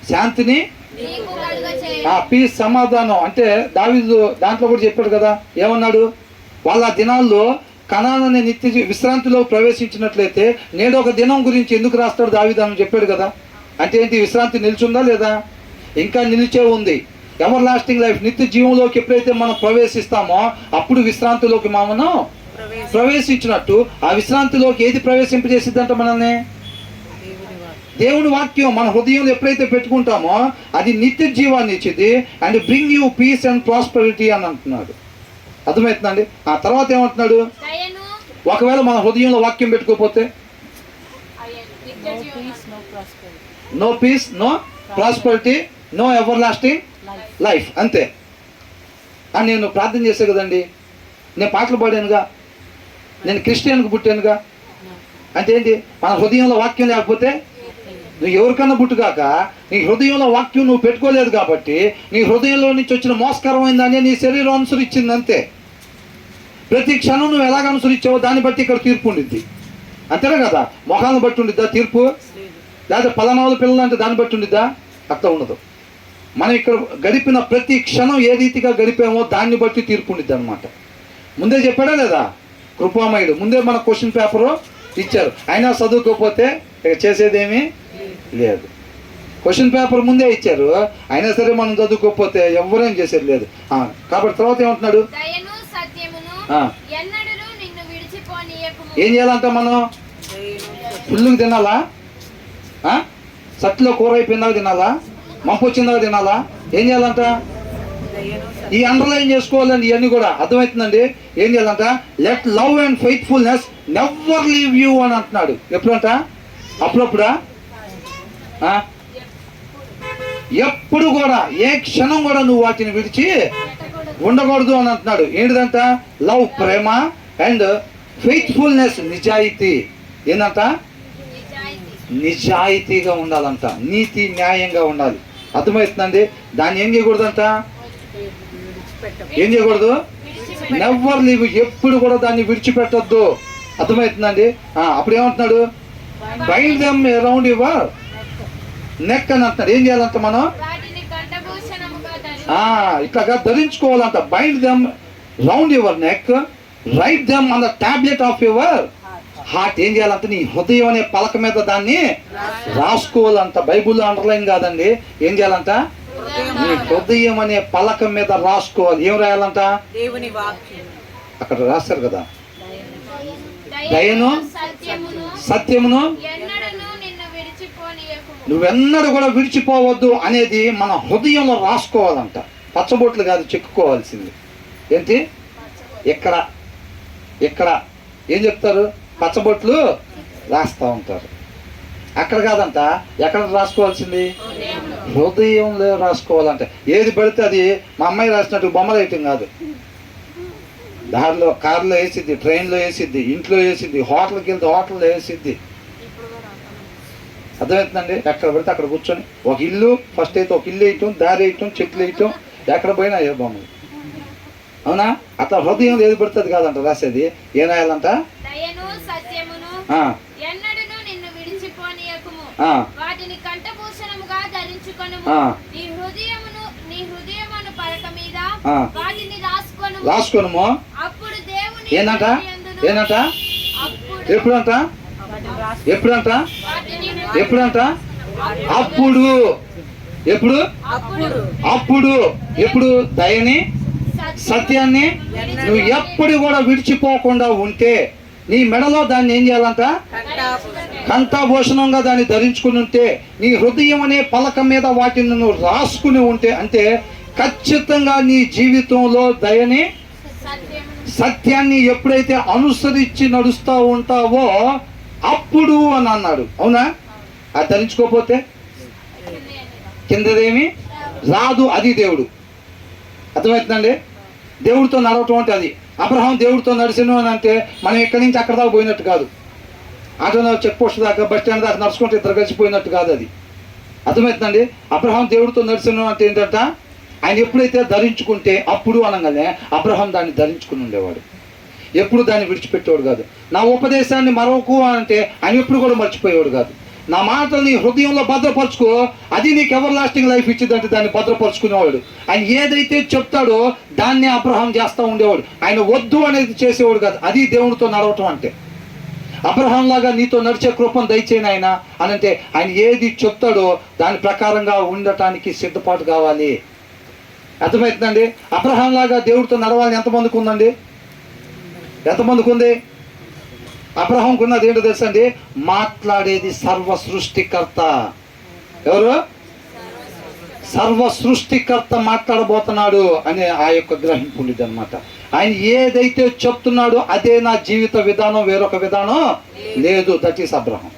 శాంతిని, పీస్, సమాధానం. అంటే దావీదు దాంట్లో కూడా చెప్పాడు కదా, ఏమన్నాడు? వాళ్ళ దినాల్లో కనాన్ అనే విశ్రాంతిలో ప్రవేశించినట్లయితే నేడు ఒక దినం గురించి ఎందుకు రాస్తాడు దావీదు అని చెప్పాడు కదా. అంటే ఏంటి? విశ్రాంతి నిలిచుందా లేదా? ఇంకా నిలిచే ఉంది. ఎవర్ లాస్టింగ్ లైఫ్, నిత్య జీవంలోకి ఎప్పుడైతే మనం ప్రవేశిస్తామో అప్పుడు విశ్రాంతిలోకి మనం ప్రవేశించినట్టు. ఆ విశ్రాంతిలోకి ఏది ప్రవేశింపజేసిద్దంట మనల్ని? దేవుని వాక్యం మన హృదయంలో ఎప్పుడైతే పెట్టుకుంటామో అది నిత్య జీవాన్ని ఇచ్చింది. And bring you peace and prosperity అని అంటున్నాడు. అర్థమవుతుందండి? ఆ తర్వాత ఏమంటున్నాడు? ఒకవేళ మన హృదయంలో వాక్యం పెట్టుకోకపోతే no peace, no prosperity, no everlasting life, అంతే. అని నేను ప్రార్థన చేసే కదండి, నేను పాటలు పాడానుగా, నేను క్రిస్టియన్కి పుట్టానుగా. అంటే ఏంటి? మన హృదయంలో వాక్యం లేకపోతే నువ్వు ఎవరికన్నా పుట్టుగాక నీ హృదయంలో వాక్యం నువ్వు పెట్టుకోలేదు కాబట్టి నీ హృదయంలో నుంచి వచ్చిన మోసకరమైన దాన్ని నీ శరీరం అనుసరించింది, అంతే. ప్రతి క్షణం నువ్వు ఎలాగ అనుసరించావో దాన్ని బట్టి ఇక్కడ తీర్పు ఉండిద్ది, అంతేనా కదా? మొహాలను బట్టి ఉండిద్దా తీర్పు? లేదా పలానాలు పిల్లలు అంటే దాన్ని బట్టి ఉండిద్దా? అట్లా ఉండదు. మనం ఇక్కడ గడిపిన ప్రతి క్షణం ఏ రీతిగా గడిపామో దాన్ని బట్టి తీర్పు ఉండిద్ది అనమాట. ముందే చెప్పాడా లేదా? కృపామయుడు ముందే మన క్వశ్చన్ పేపరు ఇచ్చారు. అయినా చదువుకోకపోతే ఇక చేసేదేమీ లేదు. క్వశ్చన్ పేపర్ ముందే ఇచ్చారు, అయినా సరే మనం చదువుకోకపోతే ఎవరేం చేసేది లేదు. కాబట్టి తర్వాత ఏమంటున్నాడు? ఏం చేయాలంట మనం? ఫుల్లుగా తినాలా? సట్లో కూర అయిపోయిందాక తినాలా? మంపు వచ్చిందాక తినాలా? ఏం చేయాలంట? ఈ అండర్లైన్ చేసుకోవాలండి ఇవన్నీ కూడా. అర్థమవుతుందండి? ఏం చేయాలంట? Let love and faithfulness never leave you అని అంటున్నాడు. ఎప్పుడంట? అప్పుడప్పుడా? ఎప్పుడు కూడా, ఏ క్షణం కూడా నువ్వు వాటిని విడిచి ఉండకూడదు అని అంటున్నాడు. ఏంటిదంట? లవ్ ప్రేమ, అండ్ ఫెయిత్ఫుల్నెస్ నిజాయితీ. ఏంటంట? నిజాయితీగా ఉండాలంట, నీతి న్యాయంగా ఉండాలి. అర్థమవుతుందండి? దాన్ని ఏం చేయకూడదంట? ఏం చేయకూడదు? నెవర్ లీవ్, ఎప్పుడు కూడా దాన్ని విడిచిపెట్టద్దు. అర్థమవుతుందండి? అప్పుడు ఏమంటున్నాడు? Bind them around your neck అని అంటున్నాడు. ఏం చేయాలంట మనం? ఇట్లాగా ధరించుకోవాలంట. Bind them round your neck, write them on the tablet of your heart. ఏం చేయాలంటే నీ హృదయం అనే పలక మీద దాన్ని రాసుకోవాలంట. బైబుల్లో అండర్లైన్ కాదండి. ఏం చేయాలంట? నీ హృదయం అనే పలక మీద రాసుకోవాలి. ఏం రాయాలంట? అక్కడ రాస్తారు కదా, దయను సత్యమును నువ్వెన్నడూ కూడా విడిచిపోవద్దు అనేది మన హృదయంలో రాసుకోవాలంట. పచ్చబొట్లు కాదు చెక్కుకోవాల్సింది. ఏంటి? ఎక్కడ ఎక్కడ ఏం చెప్తారు? పచ్చబొట్లు రాస్తూ ఉంటారు. అక్కడ కాదంట. ఎక్కడ రాసుకోవాల్సింది? హృదయంలో రాసుకోవాలంట. ఏది పడితే అది మా అమ్మాయి రాసినట్టు బొమ్మలు వేయటం కాదు. దారిలో కారులో వేసిద్ది, ట్రైన్లో వేసిద్ది, ఇంట్లో వేసిద్ది, హోటల్కి వెళ్తే హోటల్లో వేసిద్ది. అర్థమవుతుందండి? ఎక్కడ పడితే అక్కడ కూర్చొని ఒక ఇల్లు ఫస్ట్ అయితే ఒక ఇల్లు వేయటం, దారి వేయటం, చెట్లు వేయటం, ఎక్కడ పోయినా ఏ బొమ్మలు. అవునా? అట్లా హృదయం ఏది పడుతుంది కాదంట రాసేది. ఏం రాయాలంట? రాసుకోను. ఏంటంట? ఏంటంట? ఎప్పుడంట? ఎప్పుడంట? ఎప్పుడంట? అప్పుడు. ఎప్పుడు? అప్పుడు. ఎప్పుడు? దయని సత్యాన్ని నువ్వు ఎప్పుడు కూడా విడిచిపోకుండా ఉంటే నీ మెడలో దాన్ని ఏం చేయాలంట? కంఠాభూషణంగా దాన్ని ధరించుకుని ఉంటే, నీ హృదయం అనే పలక మీద వాటిని నువ్వు రాసుకుని ఉంటే, అంటే ఖచ్చితంగా నీ జీవితంలో దయని సత్యాన్ని ఎప్పుడైతే అనుసరించి నడుస్తూ ఉంటావో అప్పుడు అని అన్నాడు. అవునా? అది ధరించుకోకపోతే కిందదేమి రాదు. అది దేవుడు. అర్థమవుతుందండి? దేవుడితో నడవటం అంటే అది. అబ్రహాం దేవుడితో నడిచిన అని అంటే మనం ఇక్కడి నుంచి అక్కడ దాకా పోయినట్టు కాదు. ఆటో చెక్ పోస్ట్ దాకా, బస్ స్టాండ్ దాకా నడుచుకుంటే ఇద్దరు కలిసిపోయినట్టు కాదు అది. అర్థమవుతుందండి? అబ్రహాం దేవుడితో నడిచిన అంటే ఏంటంట? ఆయన ఎప్పుడైతే ధరించుకుంటే అప్పుడు అనగానే అబ్రహాం దాన్ని ధరించుకుని ఉండేవాడు. ఎప్పుడు దాన్ని విడిచిపెట్టేవాడు కాదు. నా ఉపదేశాన్ని మరొక అంటే ఆయన ఎప్పుడు కూడా మర్చిపోయేవాడు కాదు. నా మాటలు నీ హృదయంలో భద్రపరచుకో, అది నీకు ఎవర్ లాస్టింగ్ లైఫ్ ఇచ్చిందంటే దాన్ని భద్రపరుచుకునేవాడు. ఆయన ఏదైతే చెప్తాడో దాన్నే అబ్రహాం చేస్తూ ఉండేవాడు. ఆయన వద్దు అనేది చేసేవాడు కాదు. అది దేవునితో నడవటం అంటే. అబ్రహాం లాగా నీతో నడిచే కృపను దయచేయను ఆయన అని అంటే, ఆయన ఏది చెప్తాడో దాని ప్రకారంగా ఉండటానికి సిద్ధపాటు కావాలి. అర్థమవుతుందండి? అబ్రహాం లాగా దేవుడితో నడవాలని ఎంతమందికి ఉందండి? ఎంతమందికి ఉంది? అబ్రహాంకు ఉన్నది ఏంటో తెలుసండి? మాట్లాడేది సర్వ సృష్టికర్త. ఎవరు? సర్వ సృష్టికర్త మాట్లాడబోతున్నాడు అనే ఆ యొక్క గ్రహింపు ఉండేది అనమాట. ఆయన ఏదైతే చెప్తున్నాడో అదే నా జీవిత విధానం, వేరొక విధానం లేదు. That is Abraham.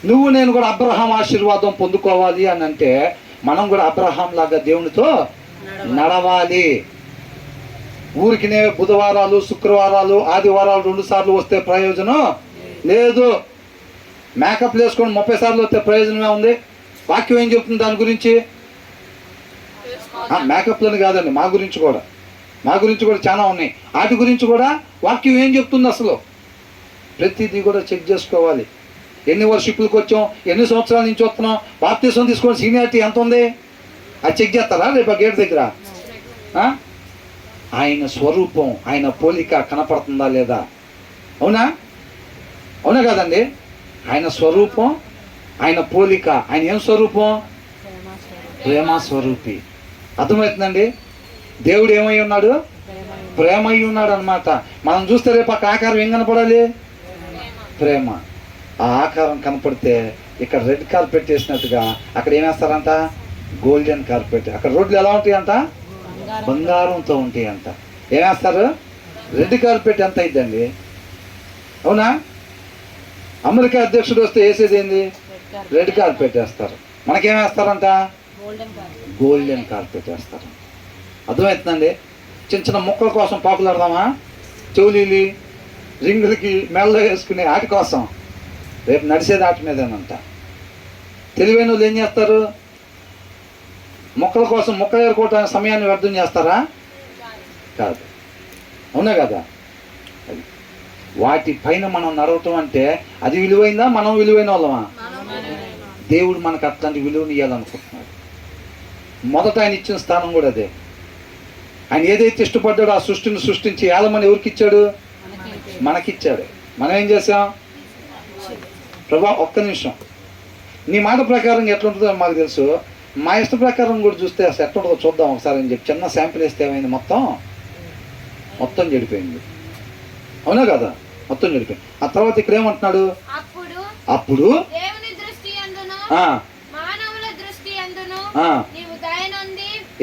నువ్వు నేను కూడా అబ్రహాం ఆశీర్వాదం పొందుకోవాలి అని అంటే మనం కూడా అబ్రహాం లాగా దేవునితో నడవాలి. ఊరికినే బుధవారాలు, శుక్రవారాలు, ఆదివారాలు 2 సార్లు వస్తే ప్రయోజనం లేదు. మేకప్ వేసుకొని 30 సార్లు వస్తే ప్రయోజనమే ఉంది. వాక్యం ఏం చెప్తుంది దాని గురించి? మేకప్లని కాదండి, మా గురించి కూడా చాలా ఉన్నాయి. వాటి గురించి కూడా వాక్యం ఏం చెప్తుంది? అసలు ప్రతిదీ కూడా చెక్ చేసుకోవాలి. ఎన్ని వర్షిప్లకు వచ్చాం, ఎన్ని సంవత్సరాల నుంచి వస్తున్నాం, బాప్తీసం తీసుకోండి, సీనియారిటీ ఎంత ఉంది అది చెక్ చేస్తారా రేపు ఆ గేట్ దగ్గర? ఆయన స్వరూపం, ఆయన పోలిక కనపడుతుందా లేదా? అవునా కాదండి? ఆయన స్వరూపం, ఆయన పోలిక. ఆయన ఏం స్వరూపం? ప్రేమ స్వరూపి. అర్థమవుతుందండి? దేవుడు ఏమై ఉన్నాడు? ప్రేమ అయి ఉన్నాడు అనమాట. మనం చూస్తే రేపు ఆ ఆకారం ఏం కనపడాలి? ప్రేమ. ఆ ఆకారం కనపడితే ఇక్కడ రెడ్ కార్పెట్ వేసినట్టుగా అక్కడ ఏమేస్తారంట? Golden carpet. అక్కడ రోడ్లు ఎలా ఉంటాయంట? బంగారంతో ఉంటాయంట. ఏమేస్తారు? రెడ్ కార్పెట్ ఎంత అయిద్దండి? అవునా? అమెరికా అధ్యక్షుడు వస్తే వేసేది ఏంది? రెడ్ కార్పెట్ వేస్తారు. మనకేమేస్తారంట? గోల్డెన్ కార్పెట్ వేస్తారు. అర్థమవుతుందండి? చిన్న చిన్న మొక్కల కోసం పాకులాడదామా? చెవులీలి, రింగులకి, మెడలో వేసుకునే ఆటి కోసం. రేపు నడిచేది ఆటి మీదేనంట. తెలివైన వాళ్ళు ఏం చేస్తారు? మొక్కల కోసం మొక్క ఏరుకోవటానికి సమయాన్ని వ్యర్థం చేస్తారా? కాదు. అవునా కదా? అది వాటి పైన మనం నడవటం అంటే అది విలువైందా? మనం విలువైన వాళ్ళమా? దేవుడు మనకు అట్లాంటి విలువని ఇవ్వాలనుకుంటున్నాడు. మొదట ఆయన ఇచ్చిన స్థానం కూడా అదే. ఆయన ఏదైతే ఇష్టపడ్డాడో ఆ సృష్టిని సృష్టించి ఏలమని ఎవరికి ఇచ్చాడు? మనకిచ్చాడు. మనం ఏం చేసాం? ప్రభా ఒక్క నిమిషం, నీ మాట ప్రకారం ఎట్లుంటుందో మాకు తెలుసు, మా ఇష్ట ప్రకారం కూడా చూస్తే అసలు ఎట్లుంటుందో చూద్దాం ఒకసారి అని చెప్పి చిన్న శాంపిల్ వేస్తే ఏమైంది? మొత్తం చెడిపోయింది. అవునా కదా? మొత్తం చెడిపోయింది. ఆ తర్వాత ఇక్కడ ఏమంటున్నాడు? అప్పుడు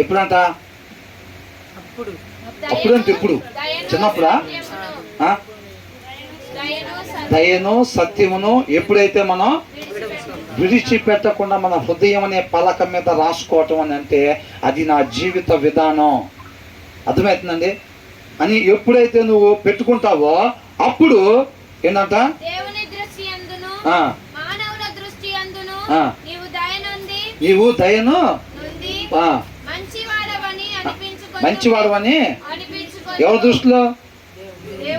ఎప్పుడంట? అప్పుడంటే ఎప్పుడు? చిన్నప్పుడా? దయను సత్యమును ఎప్పుడైతే మనం విడిచిపెట్టకుండా మన హృదయం అనే పలక మీద రాసుకోవటం అని అంటే అది నా జీవిత విధానం. అర్థమవుతుందండి? అని ఎప్పుడైతే నువ్వు పెట్టుకుంటావో అప్పుడు ఏంటంట? నీవు దయను మంచివాడవని ఎవరి దృష్టిలో?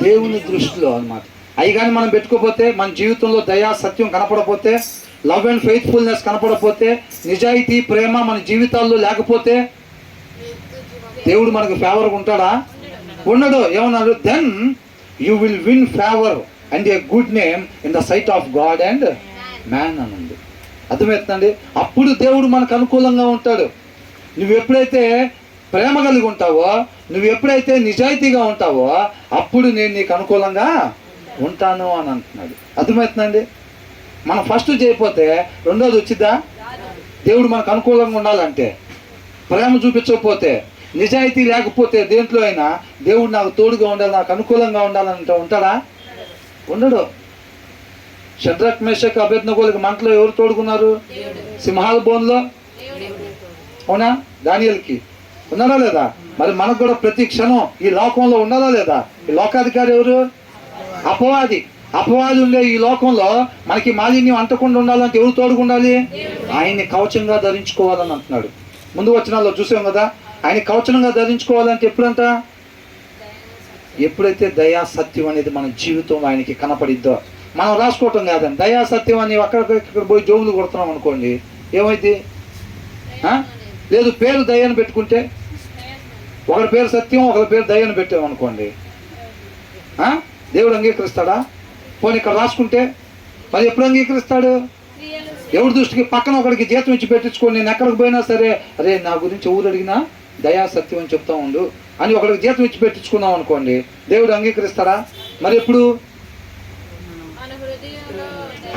దేవుని దృష్టిలో అన్నమాట. అవి కానీ మనం పెట్టుకోకపోతే, మన జీవితంలో దయా సత్యం కనపడపోతే, లవ్ అండ్ ఫెయిత్ఫుల్నెస్ కనపడపోతే, నిజాయితీ ప్రేమ మన జీవితాల్లో లేకపోతే దేవుడు మనకు ఫేవర్గా ఉంటాడా? ఉండడు. ఏమన్నాడు? Then you will win favour and a good name in the sight of God and man అని ఉంది. అర్థమవుతుందండి? అప్పుడు దేవుడు మనకు అనుకూలంగా ఉంటాడు. నువ్వు ఎప్పుడైతే ప్రేమ కలిగి ఉంటావో, నువ్వు ఎప్పుడైతే నిజాయితీగా ఉంటావో అప్పుడు నేను నీకు అనుకూలంగా ఉంటాను అని అంటున్నాడు. అర్థమవుతుందండి? మనం ఫస్ట్ చేయకపోతే రెండోది వచ్చిద్దా? దేవుడు మనకు అనుకూలంగా ఉండాలంటే, ప్రేమ చూపించకపోతే, నిజాయితీ లేకపోతే దేంట్లో అయినా దేవుడు నాకు తోడుగా ఉండాలి, నాకు అనుకూలంగా ఉండాలంటే ఉంటాడా? ఉండడు. షడ్రక్ మేషక్ అబేద్నెగోలకు మంటలో ఎవరు తోడుకున్నారు? సింహాల బోన్లో. అవునా? దానియేలుకి ఉన్నాడా లేదా? మరి మనకు కూడా ప్రతి క్షణం ఈ లోకంలో ఉండాలా లేదా? ఈ లోకాధికారి ఎవరు? అపవాది. అపవాది ఉండే ఈ లోకంలో మనకి మాలిన్యం అంటకుండా ఉండాలంటే ఎవరు తోడుకుండాలి? ఆయన్ని కవచంగా ధరించుకోవాలని అంటున్నాడు. ముందు వచనాల్లో చూసాం కదా, ఆయన కవచంగా ధరించుకోవాలంటే ఎప్పుడంట? ఎప్పుడైతే దయా సత్యం అనేది మన జీవితంలో ఆయనకి కనపడిద్దో, మనం రాసుకోవటం కాదండి. దయా సత్యం అని అక్కడ పోయి జోములు కొడుతున్నాం అనుకోండి, ఏమైంది? లేదు, పేరు దయ్యాన్ని పెట్టుకుంటే, ఒకరి పేరు సత్యం ఒకరి పేరు దయ్యాన్ని పెట్టామనుకోండి, దేవుడు అంగీకరిస్తాడా? పోనీ ఇక్కడ రాసుకుంటే మరి ఎప్పుడు అంగీకరిస్తాడు? ఎవరి దృష్టికి? పక్కన ఒకరికి జీతం ఇచ్చి పెట్టించుకొని నేను ఎక్కడికి పోయినా సరే, అరే నా గురించి ఊరు అడిగినా దయా సత్యం అని చెప్తా ఉండు అని ఒకరికి జీతం ఇచ్చి పెట్టించుకున్నాం అనుకోండి, దేవుడు అంగీకరిస్తాడా? మరి ఎప్పుడు?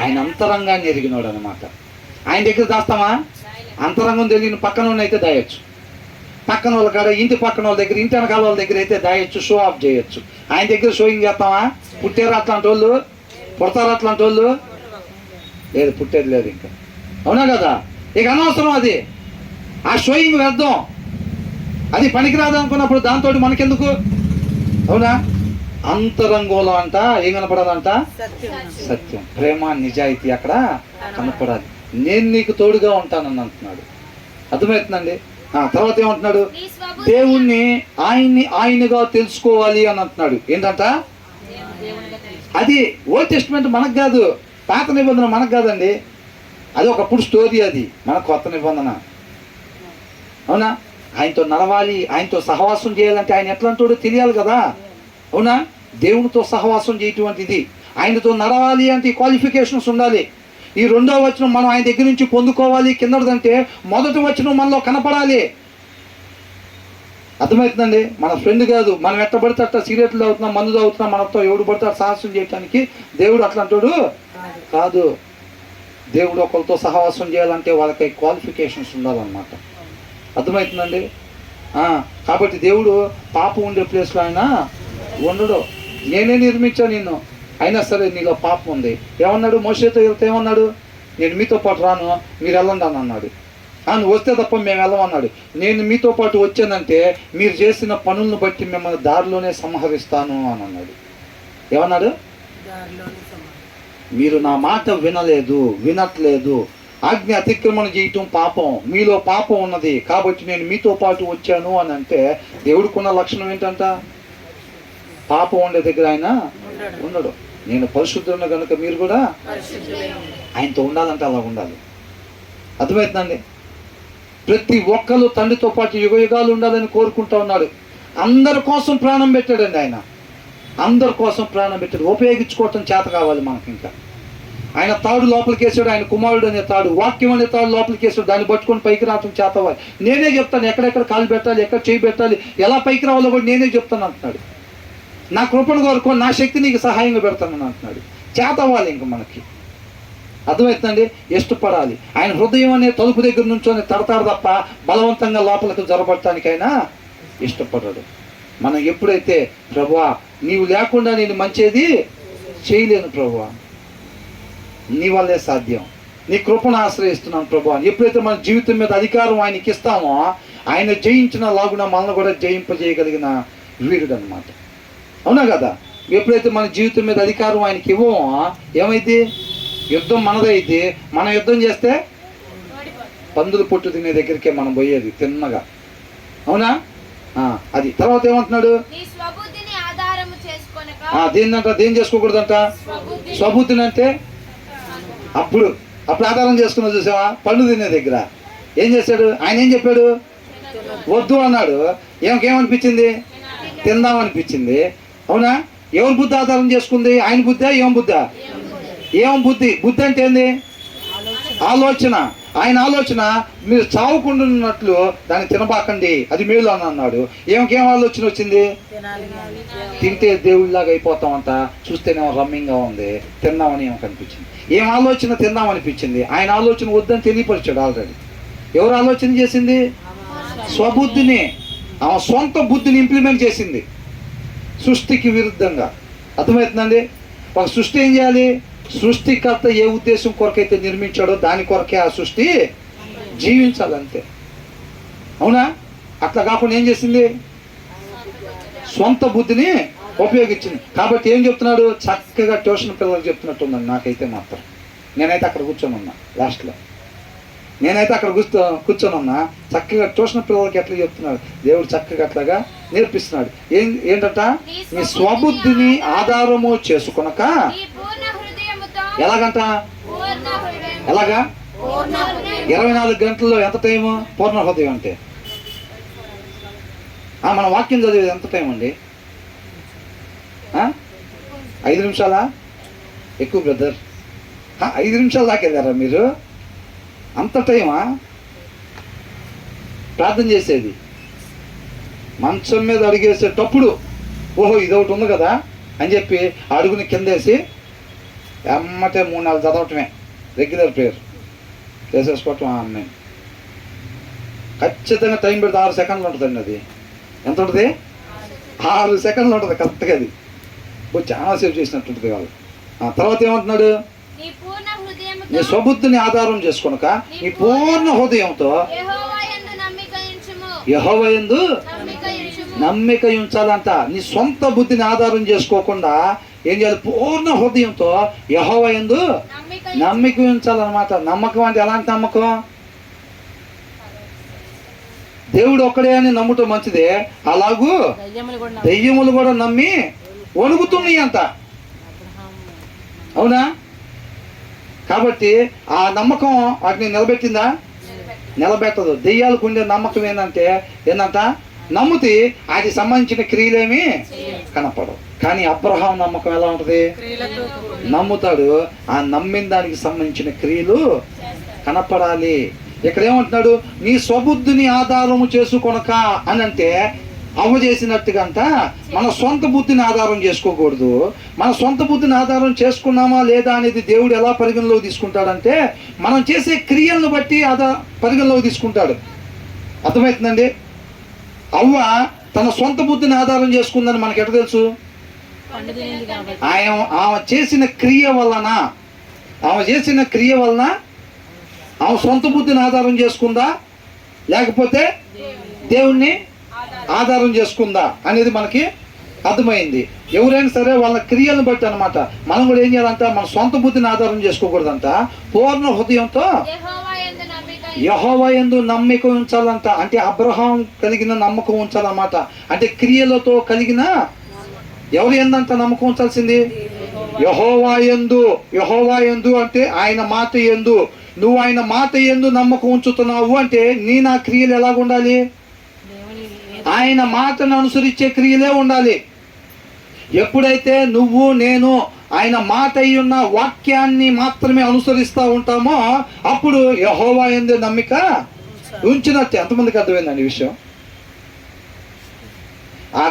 ఆయన అంతరంగాన్ని ఎరిగినాడు అనమాట. ఆయన దగ్గర దాస్తామా? అంతరంగం తెలియని పక్కన ఉన్న అయితే దాయొచ్చు, పక్కన వాళ్ళ కాడ, ఇంటి పక్కన వాళ్ళ దగ్గర, ఇంటి వెనకాల వాళ్ళ దగ్గర అయితే దాయొచ్చు, షో ఆఫ్ చేయొచ్చు. ఆయన దగ్గర షోయింగ్ చేస్తామా? పుట్టారు అట్లాంటి వాళ్ళు, పుడతారు అట్లాంటి వాళ్ళు? లేదు, పుట్టేది లేదు ఇంకా. అవునా కదా? ఇక అనవసరం అది, ఆ షోయింగ్ వ్యర్థం, అది పనికిరాదు అనుకున్నప్పుడు దాంతో మనకెందుకు? అవునా? అంతరంగంలో అంట ఏం కనపడాలంట? సత్యం, ప్రేమ, నిజాయితీ అక్కడ కనపడాలి. నేను నీకు తోడుగా ఉంటానని అంటున్నాడు. అర్థమవుతుందండి? తర్వాత ఏమంటున్నాడు? దేవుణ్ణి ఆయనగా తెలుసుకోవాలి అని అంటున్నాడు. ఏంటంట? అది ఓల్డ్ టెస్టిమెంట్ మనకు కాదు, పాత నిబంధన మనకు కాదండి. అది ఒకప్పుడు స్టోరీ, అది మన కొత్త నిబంధన. అవునా? ఆయనతో నడవాలి, ఆయనతో సహవాసం చేయాలంటే ఆయన ఎట్లాంటోడో తెలియాలి కదా. అవునా? దేవునితో సహవాసం చేయటం ఇది, ఆయనతో నడవాలి అంటే క్వాలిఫికేషన్స్ ఉండాలి. ఈ రెండో వచనం మనం ఆయన దగ్గర నుంచి పొందుకోవాలి. కిందదంటే మొదటి వచనం మనలో కనపడాలి. అర్థమవుతుందండి? మన ఫ్రెండ్ కాదు, మనం ఎట్ట పడితే అట్ట సిగరెట్లు తాగుతున్నాం, మందు తాగుతున్నాం, మనతో ఎవడు పడితే సాహసం చేయడానికి దేవుడు అట్లాంటోడు కాదు. దేవుడు ఒకరితో సహవాసం చేయాలంటే వాళ్ళకి క్వాలిఫికేషన్స్ ఉండాలన్నమాట. అర్థమవుతుందండి? కాబట్టి దేవుడు పాపం ఉండే ప్లేస్లో ఆయన ఉండడు. నేనే నిర్మించాను నిన్ను, అయినా సరే నీలో పాపం ఉంది. ఏమన్నాడు? మోషేతో వెళ్తే ఏమన్నాడు? నేను మీతో పాటు రాను, మీరు వెళ్ళండి అని అన్నాడు. నువ్వు వస్తే తప్ప మేము వెళ్ళమన్నాడు. నేను మీతో పాటు వచ్చానంటే మీరు చేసిన పనులను బట్టి మిమ్మల్ని దారిలోనే సంహరిస్తాను అని అన్నాడు. ఏమన్నాడు? మీరు నా మాట వినట్లేదు, ఆజ్ఞ అతిక్రమణ చేయటం పాపం, మీలో పాపం ఉన్నది, కాబట్టి నేను మీతో పాటు వచ్చాను అని అంటే దేవుడికున్న లక్షణం ఏంటంట? పాపం ఉండే దగ్గర ఆయన ఉండడు. నేను పరిశుద్ధులను కనుక మీరు కూడా ఆయనతో ఉండాలంటే అలా ఉండాలి. అర్థమవుతుందండి? ప్రతి ఒక్కరు తండ్రితో పాటు యుగాలు ఉండాలని కోరుకుంటా ఉన్నాడు. అందరి కోసం ప్రాణం పెట్టాడండి ఆయన, అందరి కోసం ప్రాణం పెట్టాడు. ఉపయోగించుకోవటం చేత కావాలి మనకి. ఇంకా ఆయన తాడు లోపలికి వేసాడు, ఆయన కుమారుడు అనే తాడు, వాక్యం అనే తాడు లోపలికి వేసాడు, దాన్ని పట్టుకొని పైకి రావటం చేత అవ్వాలి. నేనే చెప్తాను ఎక్కడెక్కడ కాలు పెట్టాలి, ఎక్కడ చేయి పెట్టాలి, ఎలా పైకి రావాలో కూడా నేనే చెప్తాను అంటున్నాడు. నా కృపను కోరుకో, నా శక్తి నీకు సహాయంగా పెడతానని అంటున్నాడు. చేత అవ్వాలి ఇంక మనకి. అర్థమవుతుందండి? ఇష్టపడాలి. ఆయన హృదయం అనే తలుపు దగ్గర నుంచొని తడతాడు తప్ప బలవంతంగా లోపలికి జొరబడటానికైనా ఇష్టపడ్డాడు. మనం ఎప్పుడైతే ప్రభువా నీవు లేకుండా నేను మంచిది చేయలేను ప్రభువా, నీ వల్లే సాధ్యం, నీ కృపను ఆశ్రయిస్తున్నాను ప్రభువా, ఎప్పుడైతే మన జీవితం మీద అధికారం ఆయనకి ఇస్తామో ఆయన జయించిన లాగున మనల్ని కూడా జయింపజేయగలిగిన వీరుడు అనమాట. అవునా కదా? ఎప్పుడైతే మన జీవితం మీద అధికారం ఆయనకి ఇవ్వమో ఏమైతే యుద్ధం మనదైతే, మనం యుద్ధం చేస్తే పందులు పొట్టు తినే దగ్గరికే మనం పోయేది తిన్నగా. అవునా? అది తర్వాత ఏమంటున్నాడు? దేని చేసుకోకూడదంట? స్వబుద్ధిని అంటే అప్పుడు ఆధారం చేసుకున్నా చూసావా? పండు తినే దగ్గర ఏం చేశాడు ఆయన? ఏం చెప్పాడు? వద్దు అన్నాడు. ఏమనిపించింది? తిందామనిపించింది. అవునా? ఎవరి బుద్ధి ఆధారం చేసుకుంది? ఆయన బుద్ధా? ఏం బుద్ధా? ఏం బుద్ధి? బుద్ధి అంటే ఏంది? ఆలోచన. ఆయన ఆలోచన మీరు చావకుండా ఉన్నట్లు దాన్ని తినబాకండి, అది మేలు అని అన్నాడు. ఏం ఆలోచన వచ్చింది? తింటే దేవుడిలాగా అయిపోతామంట, చూస్తేనేమో రమ్యంగా ఉంది, తిందామని ఏమో కనిపించింది. ఏం ఆలోచన? తిందామనిపించింది. ఆయన ఆలోచన వద్దని తెలియపరిచాడు ఆల్రెడీ. ఎవరు ఆలోచన చేసింది? స్వబుద్ధిని, ఆమె సొంత బుద్ధిని ఇంప్లిమెంట్ చేసింది సృష్టికి విరుద్ధంగా. అర్థమవుతుందండి? ఒక సృష్టి ఏం చేయాలి? సృష్టికర్త ఏ ఉద్దేశం కొరకైతే నిర్మించాడో దాని కొరకే ఆ సృష్టి జీవించాలంతే. అవునా? అట్లా కాకుండా ఏం చేసింది? సొంత బుద్ధిని ఉపయోగించింది. కాబట్టి ఏం చెప్తున్నాడు? చక్కగా ట్యూషన్ పిల్లలకు చెప్తున్నట్టుందండి నాకైతే మాత్రం. నేనైతే అక్కడ కూర్చొని ఉన్నా, లాస్ట్లో నేనైతే అక్కడ కూర్చొని ఉన్నా. చక్కగా ట్యూషన్ పిల్లలకి ఎట్లా చెప్తున్నాడు దేవుడు, చక్కగా అట్లాగా నేర్పిస్తున్నాడు. ఏంటంట? నీ స్వబుద్ధిని ఆధారము చేసుకొనక ఎలాగంట? ఎలాగా? 24 గంటల్లో ఎంత టైము? పూర్ణ హృదయం అంటే మన వాక్యం చదివేది ఎంత టైం అండి? 5 నిమిషాలా? ఎక్కువ బ్రదర్, 5 నిమిషాలు దాకా వెళ్ళారా మీరు? అంత టైమా ప్రార్థన చేసేది? మంచం మీద అడిగేసేటప్పుడు ఓహో ఇదొకటి ఉంది కదా అని చెప్పి అడుగుని కిందేసి ఎమ్మటే 3-4 చదవటమే రెగ్యులర్ ప్రేయర్ చేసేసుకోవటం. అమ్మాయి ఖచ్చితంగా టైం పెడితే 6 సెకండ్లు ఉంటుందండి. అది ఎంత ఉంటుంది? 6 సెకండ్లు ఉంటుంది కరెక్ట్గా. అది చాలా సేపు చేసినట్టుంటుంది వాళ్ళు. తర్వాత ఏమంటున్నాడు? నీ స్వబుద్ధిని ఆధారం చేసుకొనక నీ పూర్ణ హృదయంతో యెహోవా యందు నమ్మిక ఉంచాలంట. నీ సొంత బుద్ధిని ఆధారం చేసుకోకుండా ఏం చేయాలి? పూర్ణ హృదయంతో యెహోవా యందు నమ్మిక ఉంచాలన్నమాట. నమ్మకం అంటే ఎలాంటి నమ్మకం? దేవుడు ఒక్కడే అని నమ్ముటం మంచిదే, అలాగూ దెయ్యములు కూడా నమ్మి వణుకుతున్నాయి అంట. అవునా? కాబట్టి ఆ నమ్మకం వాటిని నిలబెట్టిందా? నిలబెట్టదు. దెయ్యాలకు ఉండే నమ్మకం ఏంటంట? నమ్ముతే వాటికి సంబంధించిన క్రియలేమి కనపడవు. కానీ అబ్రహాం నమ్మకం ఎలా ఉంటుంది? నమ్ముతాడు, ఆ నమ్మిన దానికి సంబంధించిన క్రియలు కనపడాలి. ఇక్కడ ఏమంటున్నాడు? నీ స్వబుద్ధిని ఆధారము చేసుకొనక అని అంటే అవ్వ చేసినట్టుగా అంట మన సొంత బుద్ధిని ఆధారం చేసుకోకూడదు. మన సొంత బుద్ధిని ఆధారం చేసుకున్నామా లేదా అనేది దేవుడు ఎలా పరిగణలోకి తీసుకుంటాడంటే మనం చేసే క్రియలను బట్టి పరిగణలోకి తీసుకుంటాడు. అర్థమవుతుందండి? అవ్వ తన సొంత బుద్ధిని ఆధారం చేసుకుందని మనకి ఎట్లా తెలుసు? ఆమె చేసిన క్రియ వలన ఆమె సొంత బుద్ధిని ఆధారం చేసుకుందా లేకపోతే దేవుణ్ణి ఆధారం చేసుకుందా అనేది మనకి అర్థమైంది. ఎవరైనా సరే వాళ్ళ క్రియలను బట్టి అనమాట. మనం కూడా ఏం చేయాలంట? మన సొంత బుద్ధిని ఆధారం చేసుకోకూడదంట. పూర్ణ హృదయంతో యెహోవా యందు నమ్మిక ఉంచాలంట. అంటే అబ్రహాం కలిగిన నమ్మకం ఉంచాలన్నమాట. అంటే క్రియలతో కలిగిన ఎవరు ఏందంట నమ్మకం ఉంచాల్సింది? యెహోవా యందు అంటే ఆయన మాట యందు. నువ్వు ఆయన మాట యందు నమ్మకం ఉంచుతున్నావు అంటే నా క్రియలు ఎలాగుండాలి? ఆయన మాటను అనుసరించే క్రియలే ఉండాలి. ఎప్పుడైతే నువ్వు నేను ఆయన మాట అయ్యున్న వాక్యాన్ని మాత్రమే అనుసరిస్తూ ఉంటామో అప్పుడు యెహోవా యందు నమ్మిక ఉంచినట్టే. ఎంతమందికి అర్థమైందండి ఈ విషయం? ఆ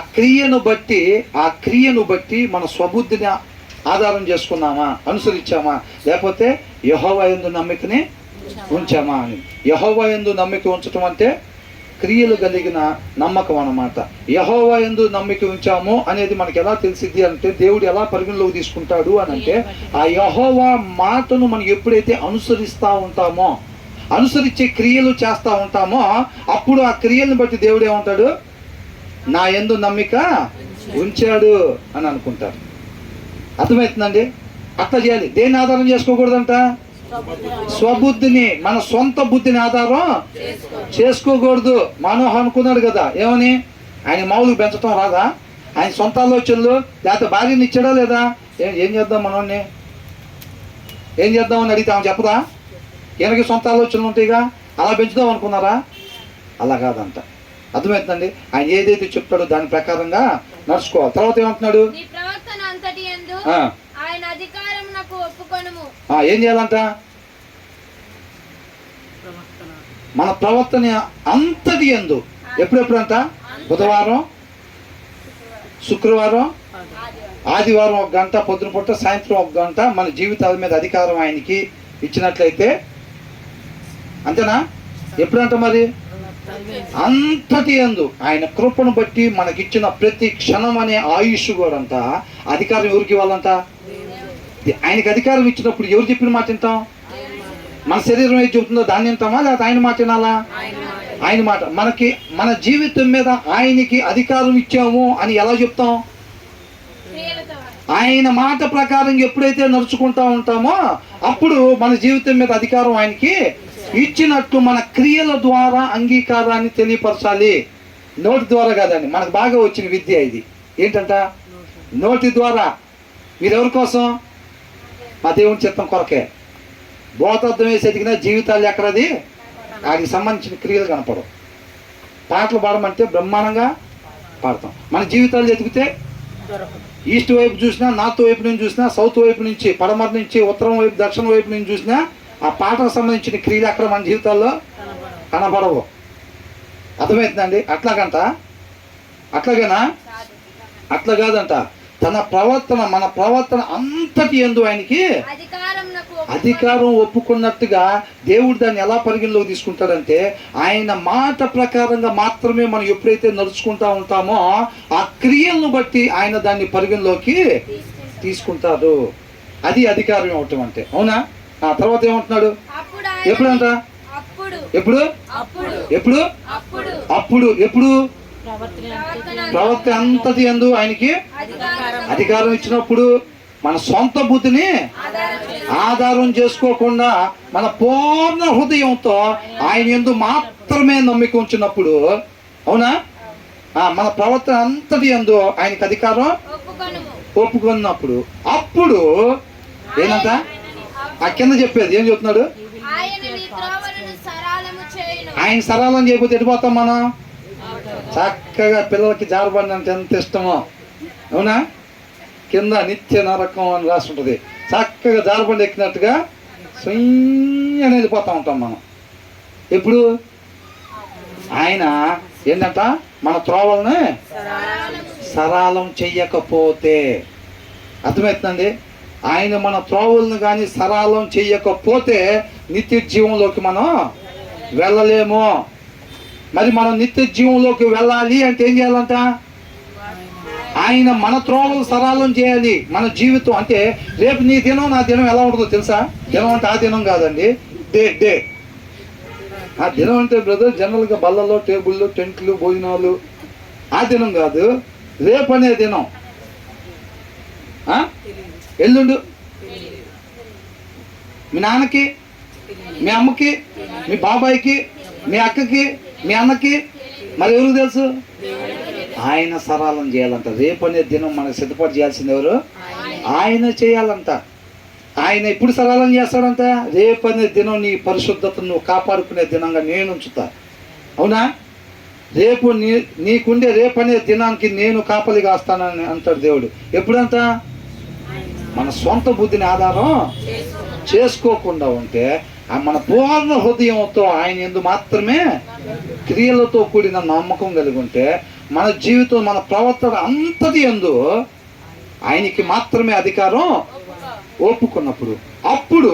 క్రియను బట్టి మన స్వబుద్ధిని ఆధారం చేసుకున్నామా, అనుసరించామా, లేకపోతే యెహోవా యందు నమ్మికని ఉంచామా అని. యెహోవా యందు నమ్మిక ఉంచటం అంటే క్రియలు కలిగిన నమ్మకం అన్నమాట. యెహోవా యందు నమ్మిక ఉంచాము అనేది మనకి ఎలా తెలిసిద్ది అంటే దేవుడు ఎలా పరిగణలోకి తీసుకుంటాడు అని అంటే ఆ యెహోవా మాటను మనం ఎప్పుడైతే అనుసరిస్తూ ఉంటామో, అనుసరించే క్రియలు చేస్తూ ఉంటామో అప్పుడు ఆ క్రియలను బట్టి దేవుడు ఏమంటాడు? నా యందు నమ్మిక ఉంచాడు అని అనుకుంటారు. అర్థమవుతుందండి? అట్లా చేయాలి. దేన్ని ఆధారం చేసుకోకూడదంట? స్వబుద్ధిని, మన సొంత బుద్ధిని ఆధారం చేసుకోకూడదు. మనోహ అనుకున్నాడు కదా, ఏమని? ఆయన మామూలుగా పెంచడం రాదా? ఆయన సొంత ఆలోచనలు లేకపోతే భార్యని ఇచ్చాడా లేదా? ఏం చేద్దాం మనోడిని ఏం చేద్దామని అడిగితే ఆమె చెప్పదా? ఈయనకి సొంత ఆలోచనలు ఉంటాయిగా, అలా పెంచుదాం అనుకున్నారా? అలా కాదంట. అర్థమవుతుందండి? ఆయన ఏదైతే చెప్తాడో దాని ప్రకారంగా నడుచుకోవాలి. తర్వాత ఏమంటున్నాడు? ఏం చేయాలంట? మన ప్రవర్తన అంతటి యందు ఎప్పుడెప్పుడంట? బుధవారం, శుక్రవారం, ఆదివారం 1 గంట, పొద్దున పూట, సాయంత్రం 1 గంట మన జీవితాల మీద అధికారం ఆయనకి ఇచ్చినట్లయితే అంతేనా? ఎప్పుడంట మరి? అంతటి యందు ఆయన కృపను బట్టి మనకిచ్చిన ప్రతి క్షణం అనే ఆయుష్ కూడా అంట అధికారం ఎవరికి ఇవ్వాలంట? ఆయనకి అధికారం ఇచ్చినప్పుడు ఎవరు చెప్పిన మాట వింటాం? మన శరీరం ఏది చెబుతుందో దాన్ని వింటామా లేకపోతే ఆయన మాట వినాలా? ఆయన మాట. మన జీవితం మీద ఆయనకి అధికారం ఇచ్చాము అని ఎలా చెప్తాం? ఆయన మాట ప్రకారం ఎప్పుడైతే నడుచుకుంటా ఉంటామో అప్పుడు మన జీవితం మీద అధికారం ఆయనకి ఇచ్చినట్టు మన క్రియల ద్వారా అంగీకారాన్ని తెలియపరచాలి. నోటి ద్వారా కాదండి, మనకు బాగా వచ్చిన విద్య ఇది. ఏంటంట? నోటి ద్వారా. మీరెవరి కోసం? మా దేవుని చిత్తం కొరకే. బోధార్థం వేసి ఎదిగిన జీవితాలు ఎక్కడది వాటికి సంబంధించిన క్రియలు కనపడవు. పాటలు పాడమంటే బ్రహ్మాండంగా పాడతాం. మన జీవితాలు ఎదిగితే ఈస్ట్ వైపు చూసినా, నార్త్ వైపు నుంచి చూసినా, సౌత్ వైపు నుంచి, పడమర నుంచి, ఉత్తరం వైపు, దక్షిణ వైపు నుంచి చూసినా ఆ పాటకు సంబంధించిన క్రియలు అక్కడ మన జీవితాల్లో కనపడవు. అర్థమవుతుందండి? అట్లాగేనా? అట్లా కాదంట. తన ప్రవర్తన, మన ప్రవర్తన అంతటి యందు ఆయనకి అధికారం ఒప్పుకున్నట్టుగా దేవుడు దాన్ని ఎలా పరిగణలోకి తీసుకుంటాడంటే, ఆయన మాట ప్రకారంగా మాత్రమే మనం ఎప్పుడైతే నడుచుకుంటా ఉంటామో ఆ క్రియలను బట్టి ఆయన దాన్ని పరిగణలోకి తీసుకుంటారు. అది అధికారం ఇవ్వటం అంటే. అవునా? ఆ తర్వాత ఏమంటున్నాడు? ఎప్పుడంట? ఎప్పుడు? ఎప్పుడు ప్రవర్తన అంతటి యందు ఆయనకి అధికారం ఇచ్చినప్పుడు మన సొంత బుద్ధిని ఆధారం చేసుకోకుండా మన పూర్ణ హృదయంతో ఆయన యందు మాత్రమే నమ్మిక ఉంచినప్పుడు, అవునా, మన ప్రవర్తన అంతటి యందు ఆయనకి అధికారం ఒప్పుకున్నప్పుడు అప్పుడు ఏంటంట? ఆ కింద చెప్పేది ఏం చెప్తున్నాడు? ఆయన సరళం చేయకపోతే ఎడిపోతాం మనం. చక్కగా పిల్లలకి జారబండి అంటే ఎంత ఇష్టమో, అవునా? కింద నిత్య నరకం అని రాసి ఉంటుంది. చక్కగా జారబండి ఎక్కినట్టుగా స్వయం అనేది వెళ్ళిపోతూ ఉంటాం మనం. ఎప్పుడు ఆయన ఏంటంట? మన త్రోవల్ని సరళం చెయ్యకపోతే. అర్థమవుతుందండి? ఆయన మన త్రోవలను కానీ సరళం చెయ్యకపోతే నిత్య జీవంలోకి మనం వెళ్ళలేము. మరి మనం నిత్య జీవంలోకి వెళ్ళాలి అంటే ఏం చేయాలంట? ఆయన మన త్రోవలు సరళం చేయాలి. మన జీవితం అంటే రేపు నీ దినం నా దినం ఎలా ఉంటుందో తెలుసా? దినం అంటే ఆ దినం కాదండి, డే. ఆ దినం అంటే బ్రదర్ జనరల్గా బల్లలు, టేబుళ్ళు, టెంట్లు, భోజనాలు, ఆ దినం కాదు. రేపు అనే దినం. ఎల్లుండు మీ నాన్నకి, మీ అమ్మకి, మీ బాబాయికి, మీ అక్కకి, మీ అన్నకి, మరి ఎవరికి తెలుసు? ఆయన సరళం చేయాలంట. రేపు అనే దినం మనకు సిద్ధపాటు చేయాల్సింది ఎవరు? ఆయన చేయాలంట. ఆయన ఎప్పుడు సరళం చేస్తాడంట? రేపు అనే దినం నీ పరిశుద్ధతను నువ్వు కాపాడుకునే దినంగా నేను ఉంచుతా. అవునా? రేపు నీకుండే రేపు అనే దినానికి నేను కాపలి కాస్తానని అంటాడు దేవుడు. ఎప్పుడంట? మన సొంత బుద్ధిని ఆధారం చేసుకోకుండా ఉంటే, మన పూర్ణ హృదయంతో ఆయన యందు మాత్రమే క్రియలతో కూడిన నమ్మకం కలిగి ఉంటే, మన జీవితం, మన ప్రవర్తన అంతటి యందు ఆయనకి మాత్రమే అధికారం ఒప్పుకున్నప్పుడు అప్పుడు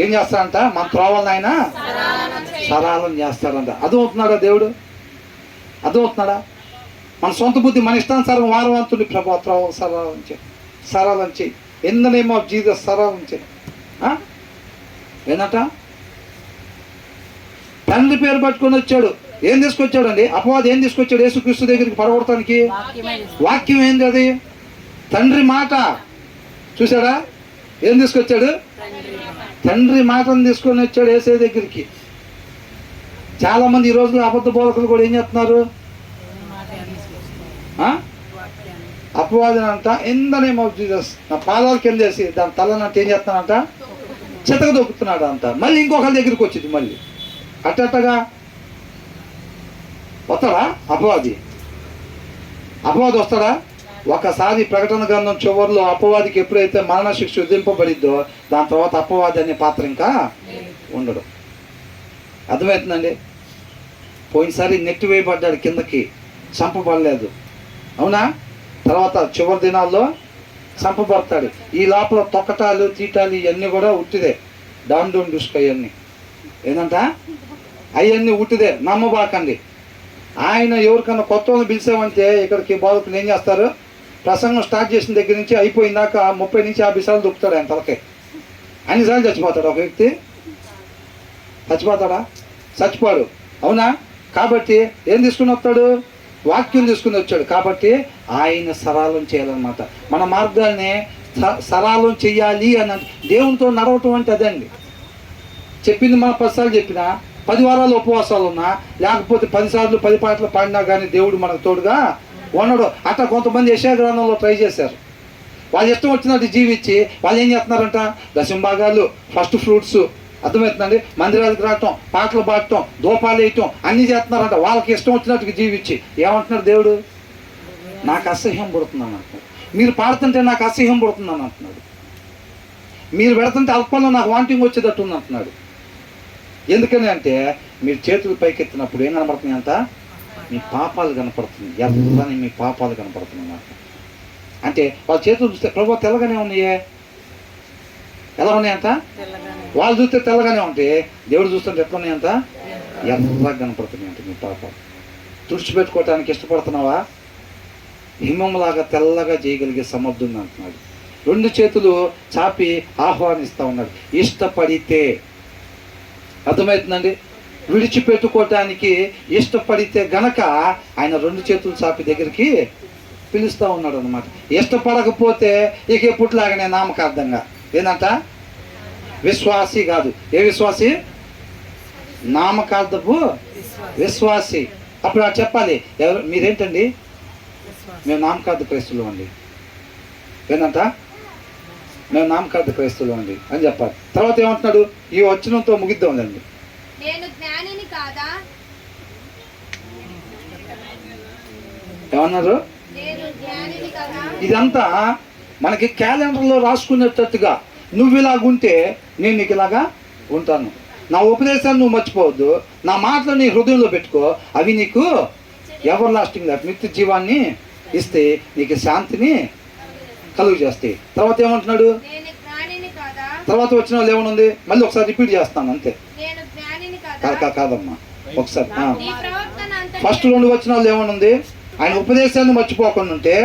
ఏం చేస్తాడంట? మన త్రోవలను ఆయన సరళం చేస్తాడంట. అర్థమవుతున్నాడా దేవుడు? అర్థమవుతున్నాడా? మన సొంత బుద్ధి, మన ఇష్టానుసారం వారవంతుడి ప్రభావ త్రోవలు సరళం చేయి. In the name of Jesus సరళం చేయి. ఏంటంట? తండ్రి పేరు పట్టుకొని వచ్చాడు. ఏం తీసుకొచ్చాడండి? అపవాది ఏం తీసుకొచ్చాడు? యేసుక్రీస్తు దగ్గరికి పడగొడటానికి వాక్యం ఏంది? అది తండ్రి మాట. చూసారా? ఏం తీసుకొచ్చాడు? తండ్రి మాటను తీసుకొని వచ్చాడు యేసే దగ్గరికి. చాలా మంది ఈ రోజుల్లో అబద్ధ బోధకులు కూడా ఏం చేస్తున్నారు? అపవాదిని అంట in the name of Jesus నా పాదాలు కింద వేసి దాని తలనంటే ఏం చేస్తున్నానంట? చితక దొక్కుతున్నాడు అంట. మళ్ళీ ఇంకొకరి దగ్గరికి వచ్చింది. మళ్ళీ అట్టగా వస్తాడా అపవాది వస్తాడా? ఒకసారి ప్రకటన గ్రంథం చివరిలో అపవాదికి ఎప్పుడైతే మరణ శిక్ష విధింపబడిద్దో దాని తర్వాత అపవాది అనే పాత్ర ఇంకా ఉండడు. అర్థమవుతుందండి? పోయినసారి నెట్టి వేయబడ్డాడు, కిందకి చంపబడలేదు. అవునా? తర్వాత చివరి దినాల్లో చంపబడతాడు. ఈ లోపల తొక్కటాలు, తీటాలు ఇవన్నీ కూడా ఉట్టిదే. డాండూన్ డుస్క్ అవన్నీ ఏంటంట? అవన్నీ ఉట్టిదే, నమ్మబాకండి. ఆయన ఎవరికన్నా కొత్త వాళ్ళని పిలిచామంటే ఇక్కడికి బోధకులు ఏం చేస్తారు? ప్రసంగం స్టార్ట్ చేసిన దగ్గర నుంచి అయిపోయిందాక 30 నుంచి 50 సార్లు దొక్కుతాడు ఆయన తలకే. అన్నిసార్లు చచ్చిపోతాడు ఒక వ్యక్తి. చచ్చిపోతాడా? చచ్చిపోడు. అవునా? కాబట్టి ఏం తీసుకుని వస్తాడు? వాక్యం తీసుకుని వచ్చాడు. కాబట్టి ఆయన సరళం చేయాలన్నమాట. మన మార్గాల్ని సరళం చెయ్యాలి అని దేవునితో నడవటం అంటే అదండి. చెప్పింది మనం 10 సార్లు చెప్పినా, 10 వారాలు ఉపవాసాలు ఉన్నా, లేకపోతే 10 సార్లు 10 పాటలు పాడినా కానీ దేవుడు మనకు తోడుగా ఉండడు. అట్లా కొంతమంది యెషయా గ్రంథంలో ట్రై చేశారు. వాళ్ళు ఇష్టం వచ్చినట్టు జీవించి వాళ్ళు ఏం చేస్తున్నారంట, దశంభాగాలు, ఫస్ట్ ఫ్రూట్స్, అర్థమవుతుందండి, మందిరాలకు రావటం, పాటలు పాడటం, దూపాలు వేయటం అన్నీ చేస్తున్నారంట. వాళ్ళకి ఇష్టం వచ్చినట్టుగా జీవించి ఏమంటున్నాడు దేవుడు, నాకు అసహ్యం పడుతున్నాను అంటున్నాడు. మీరు పాడుతుంటే నాకు అసహ్యం పడుతున్నాను అంటున్నాడు. మీరు పెడుతుంటే అల్పంలో నాకు వాంటింగ్ వచ్చేటట్టు ఉంది అంటున్నాడు. ఎందుకని అంటే మీరు చేతులు పైకెత్తినప్పుడు ఏం కనపడుతుంది అంట, మీ పాపాలు కనపడుతుంది, ఎర్రని మీ పాపాలు కనపడుతుంది అన్నమాట. అంటే వాళ్ళ చేతులు చూస్తే ప్రభు తెల్లగానే ఉన్నాయే, ఎలా ఉన్నాయంట, వాళ్ళు చూస్తే తెల్లగానే ఉంటాయి, దేవుడు చూస్తుంటే ఎట్లా ఉన్నాయంట, ఎర్రగా కనపడుతున్నాయి అంటే మీ పాపాలు. తుడిచిపెట్టుకోవటానికి ఇష్టపడుతున్నావా, హిమంలాగా తెల్లగా చేయగలిగే సమర్థుని అంటున్నాడు. 2 చేతులు చాపి ఆహ్వానిస్తూ ఉన్నాడు, ఇష్టపడితే. అర్థమవుతుందండి, విడిచిపెట్టుకోవటానికి ఇష్టపడితే గనక ఆయన 2 చేతులు చాపి దగ్గరికి పిలుస్తూ ఉన్నాడు అనమాట. ఇష్టపడకపోతే ఇక ఎప్పుడులాగానే నామకార్థంగా ఏంటంట, విశ్వాసి కాదు. ఏ విశ్వాసి, నామకార్థపు విశ్వాసి. అప్పుడు అది చెప్పాలి, ఎవరు మీరేంటండి, మేము నామకార్థ క్రైస్తువులు అండి, ఏంటంట, మేము నామకార్థ క్రైస్తువులు అండి అని చెప్పాలి. తర్వాత ఏమంటున్నాడు, ఈ వచనంతో ముగిద్దాంలేండి. నేను జ్ఞానిని కాదా, ఏమన్నారు, నేను జ్ఞానిని కాదా. ఇదంతా మనకి క్యాలెండర్లో రాసుకునేటట్టుగా, నువ్వు ఇలాగుంటే నేను నీకు ఇలాగా ఉంటాను, నా ఉపదేశాన్ని నువ్వు మర్చిపోవద్దు, నా మాటలు నీ హృదయంలో పెట్టుకో, అవి నీకు ఎవర్ లాస్టింగ్ లైఫ్, నిత్య జీవాన్ని ఇస్తే, నీకు శాంతిని కలుగు చేస్తాయి. తర్వాత ఏమంటున్నాడు, నేను జ్ఞానిని కాదా, తర్వాత వచ్చిన వాళ్ళు ఏమనుంది, మళ్ళీ ఒకసారి రిపీట్ చేస్తాను అంతే. నేను జ్ఞానిని కాదా, కాదమ్మా ఒకసారి. నీ ప్రవర్తన అంతటి ఫస్ట్ 2 వచనాలు ఏమనుంది, ఆయన ఉపదేశాన్ని మర్చిపోకుండా ఉంటే,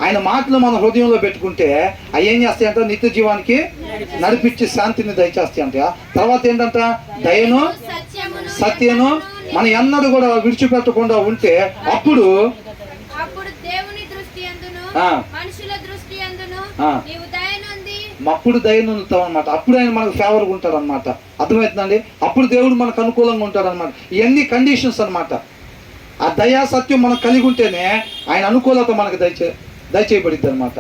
ఆయన మాటలు మన హృదయంలో పెట్టుకుంటే అవి ఏం చేస్తాయంట, నిత్య జీవానికి నడిపించి శాంతిని దయచేస్తాయి అంట. తర్వాత ఏంటంట, దయను సత్యను మన ఎన్నడూ కూడా విడిచిపెట్టకుండా ఉంటే అప్పుడు అప్పుడు దేవుని దృష్టి యందును మనుషుల దృష్టి యందును నీవు దయనుంది, అప్పుడు దయనుందుతాం అనమాట. అప్పుడు ఆయన మనకు ఫేవర్గా ఉంటాడు అనమాట. అర్థమవుతుందండి, అప్పుడు దేవుడు మనకు అనుకూలంగా ఉంటాడు అనమాట. ఇవన్నీ కండిషన్స్ అనమాట. ఆ దయా సత్యం మనకు కలిగి ఉంటేనే ఆయన అనుకూలత మనకు దయచేయబడిద్ది అనమాట.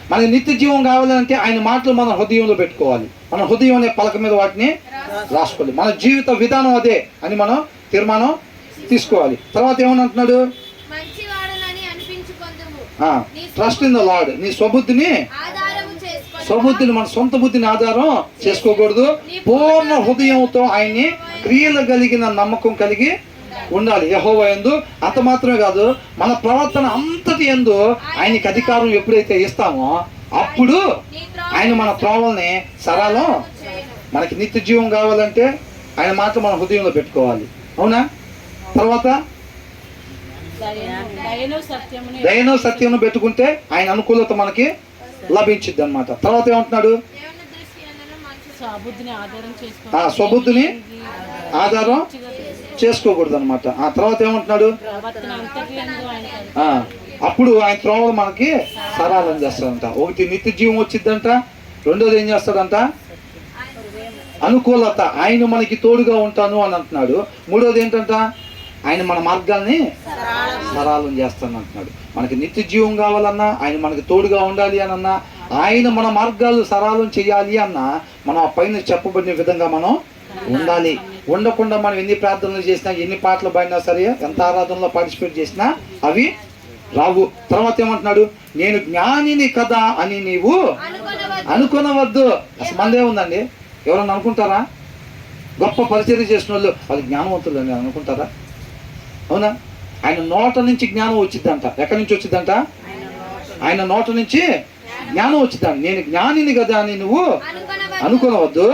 మనకి నిత్య జీవం కావాలంటే ఆయన మాటలు మన హృదయంలో పెట్టుకోవాలి. మన హృదయం అనే పలక మీద వాటిని రాసుకోవాలి. మన జీవిత విధానం అదే అని మనం తీర్మానం తీసుకోవాలి. తర్వాత ఏమనంటున్నాడు, మంచివాడనని అనిపించుకొందుము, ట్రస్ట్ ఇన్ ద లార్డ్. నీ స్వబుద్ధిని మన సొంత బుద్ధిని ఆధారం చేసుకోకూడదు. పూర్ణ హృదయంతో ఆయన్ని క్రియలు కలిగిన నమ్మకం కలిగి ఉండాలి యెహోవా యందు. అంత మాత్రమే కాదు, మన ప్రవర్తన అంతటి యందు ఆయనకి అధికారం ఎప్పుడైతే ఇస్తామో అప్పుడు ఆయన మన త్రోవల్ని సరళం. మనకి నిత్య జీవం కావాలంటే ఆయన మాత్రం మన హృదయంలో పెట్టుకోవాలి, అవునా. తర్వాత దయను సత్యమును పెట్టుకుంటే ఆయన అనుకూలత మనకి లభించిద్ది అనమాట. తర్వాత ఏమంటున్నాడు, స్వబుద్ధిని ఆధారం చేసుకోకూడదు అనమాట. ఆ తర్వాత ఏమంటున్నాడు, అప్పుడు ఆయన త్రోవలు మనకి సరళం చేస్తాడంట. ఒకటి నిత్య జీవం వచ్చిద్దంట, రెండోది ఏం చేస్తాడంట, అనుకూలత, ఆయన మనకి తోడుగా ఉంటాను అని అంటున్నాడు. మూడోది ఏంటంట, ఆయన మన మార్గాల్ని సరళం చేస్తాను అంటున్నాడు. మనకి నిత్య జీవం కావాలన్నా, ఆయన మనకి తోడుగా ఉండాలి అని అన్నా, ఆయన మన మార్గాలు సరళం చేయాలి అన్నా, మనం ఆ పైన చెప్పబడిన విధంగా మనం ఉండాలి. ఉండకుండా మనం ఎన్ని ప్రార్థనలు చేసినా, ఎన్ని పాటలు పాడినా సరే, ఎంత ఆరాధనలో పార్టిసిపేట్ చేసినా అవి రావు. తర్వాత ఏమంటున్నాడు, నేను జ్ఞానిని కదా అని నీవు అనుకునవద్దు. అసలు మందే ఉందండి, ఎవరన్నా అనుకుంటారా? గొప్ప పరిచర్య చేసిన వాళ్ళు జ్ఞానవంతులు అని అనుకుంటారా? అవునా? ఆయన నోట నుంచి జ్ఞానం వచ్చిద్దంట. ఎక్కడి నుంచి వచ్చిద్దంట? ఆయన నోట నుంచి జ్ఞానం వచ్చిద్దంట. నేను జ్ఞానిని కదా అని నువ్వు అనుకునవద్దు.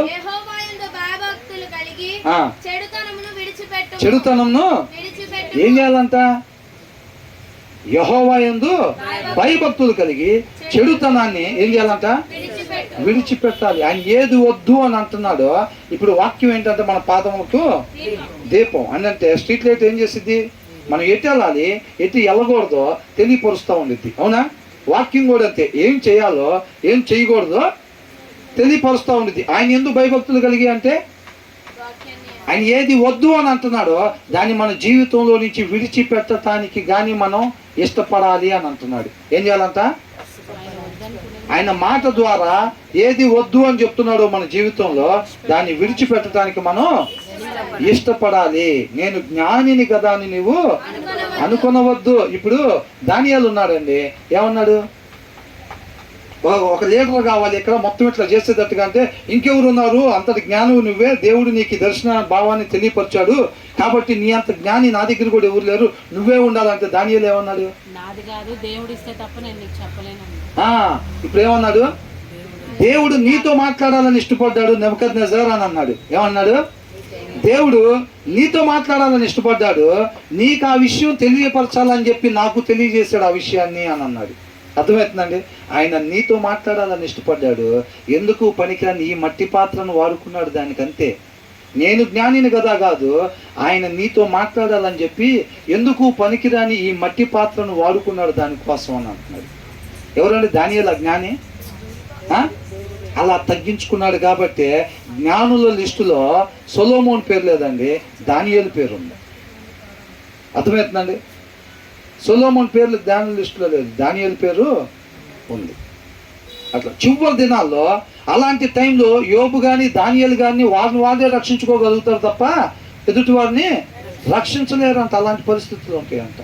చెడుతనమును ఏం చేయాలంట? యెహోవా యందు భయభక్తులు కలిగి చెడుతనాన్ని ఏం చేయాలంట? విడిచిపెట్టాలి. ఆయన ఏది వద్దు అని అంటున్నాడో, ఇప్పుడు వాక్యం ఏంటంటే మన పాదములకు దీపం అని. అంటే స్ట్రీట్ లైట్ ఏం చేసిద్ది? మనం ఎటు వెళ్ళాలి, ఎటు వెళ్ళకూడదో తెలియపరుస్తూ ఉండిద్ది, అవునా? వాక్యం కూడా అంతే, ఏం చేయాలో ఏం చేయకూడదో తెలియపరుస్తూ ఉండిద్ది. ఆయన ఎందుకు భయభక్తులు కలిగి అంటే, ఆయన ఏది వద్దు అని అంటున్నాడో దాన్ని మన జీవితంలో నుంచి విడిచిపెట్టడానికి కానీ మనం ఇష్టపడాలి అని అంటున్నాడు. ఏం చేయాలంట? ఆయన మాట ద్వారా ఏది వద్దు అని చెప్తున్నాడో మన జీవితంలో దాన్ని విడిచిపెట్టడానికి మనం ఇష్టపడాలి. నేను జ్ఞానిని కదా అని నువ్వు అనుకొనవద్దు. ఇప్పుడు దానియేలు ఉన్నాడండి, ఏమన్నాడు? ఒక లీడర్ కావాలి ఇక్కడ మొత్తం ఇట్లా చేసేటట్టుగా అంటే ఇంకెవరు ఉన్నారు, అంతటి జ్ఞానం నువ్వే, దేవుడు నీకు దర్శన భావాన్ని తెలియపరిచాడు కాబట్టి నీ అంత జ్ఞాని నా దగ్గర కూడా ఎవరు లేరు, నువ్వే ఉండాలంటే దానియేలు ఏమన్నాడు? నాది కాదు, దేవుడు ఇస్తే తప్ప నేను నీకు చెప్పలేను. ఇప్పుడు ఏమన్నాడు? దేవుడు నీతో మాట్లాడాలని ఇష్టపడ్డాడు నెబుకద్నెజర్ అని అన్నాడు. ఏమన్నాడు? దేవుడు నీతో మాట్లాడాలని ఇష్టపడ్డాడు, నీకు ఆ విషయం తెలియపరచాలని చెప్పి నాకు తెలియజేశాడు ఆ విషయాన్ని అని అన్నాడు. అర్థమవుతుందండి? ఆయన నీతో మాట్లాడాలని ఇష్టపడ్డాడు, ఎందుకు పనికిరాని ఈ మట్టి పాత్రను వాడుకున్నాడు దానికంతే. నేను జ్ఞానిని కదా కాదు, ఆయన నీతో మాట్లాడాలని చెప్పి ఎందుకు పనికిరాని ఈ మట్టి పాత్రను వాడుకున్నాడు దానికోసం అని అంటున్నాడు. ఎవరండి దానియేలు జ్ఞాని? అలా తగ్గించుకున్నాడు కాబట్టి జ్ఞానుల లిస్టులో సొలొమోన్ పేరు లేదండి, దానియేలు పేరు ఉంది. అర్థమవుతుందండి? సొలొమోన్ పేర్లు జ్ఞానుల లిస్టులో లేదు, దానియేలు పేరు ఉంది. అట్లా చివరి దినాల్లో అలాంటి టైంలో యోబు కానీ దానియేలు కానీ వారిని వాళ్ళే రక్షించుకోగలుగుతారు తప్ప ఎదుటి వారిని రక్షించలేరు అంట. అలాంటి పరిస్థితులు ఉంటాయంట.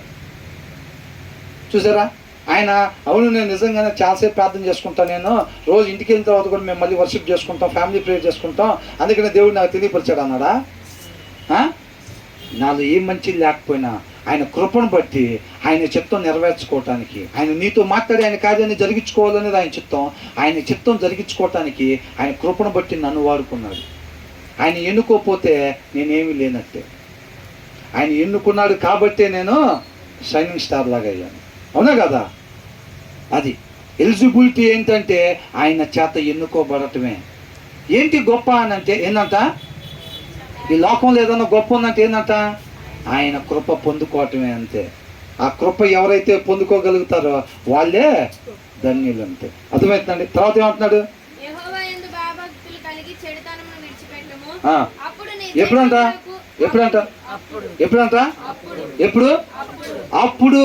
చూసారా? ఆయన అవును నేను నిజంగానే చాలాసేపు ప్రార్థన చేసుకుంటాను, నేను రోజు ఇంటికి వెళ్ళిన తర్వాత కూడా మేము మళ్ళీ వర్షిప్ చేసుకుంటాం, ఫ్యామిలీ ప్రేయర్ చేసుకుంటాం, అందుకనే దేవుడు నాకు తెలియపరిచాడు అన్నాడా? నాలో ఏం మంచి లేకపోయినా ఆయన కృపను బట్టి ఆయన చిత్తం నెరవేర్చుకోవటానికి, ఆయన నీతో మాట్లాడి ఆయన కార్యాన్ని జరిగించుకోవాలనేది ఆయన చిత్తం, ఆయన చిత్తం జరిగించుకోవటానికి ఆయన కృపను బట్టి నన్ను వాడుకున్నాడు. ఆయన ఎన్నుకోపోతే నేనేమీ లేనట్టే. ఆయన ఎన్నుకున్నాడు కాబట్టే నేను షైనింగ్ స్టార్ లాగా అయ్యాను. అవునా కదా? అది ఎలిజిబిలిటీ ఏంటంటే ఆయన చేత ఎన్నుకోబడటమే. ఏంటి గొప్ప అని అంటే ఏంటంట? ఈ లోకంలో ఏదన్నా గొప్ప ఉందంటే ఏంటంట? ఆయన కృప పొందుకోవటమే, అంతే. ఆ కృప ఎవరైతే పొందుకోగలుగుతారో వాళ్ళే ధన్యులు, అంతే. అర్థమవుతుందండి? తర్వాత ఏమంటున్నాడు? ఎప్పుడంట? ఎప్పుడంట? ఎప్పుడంట? అప్పుడు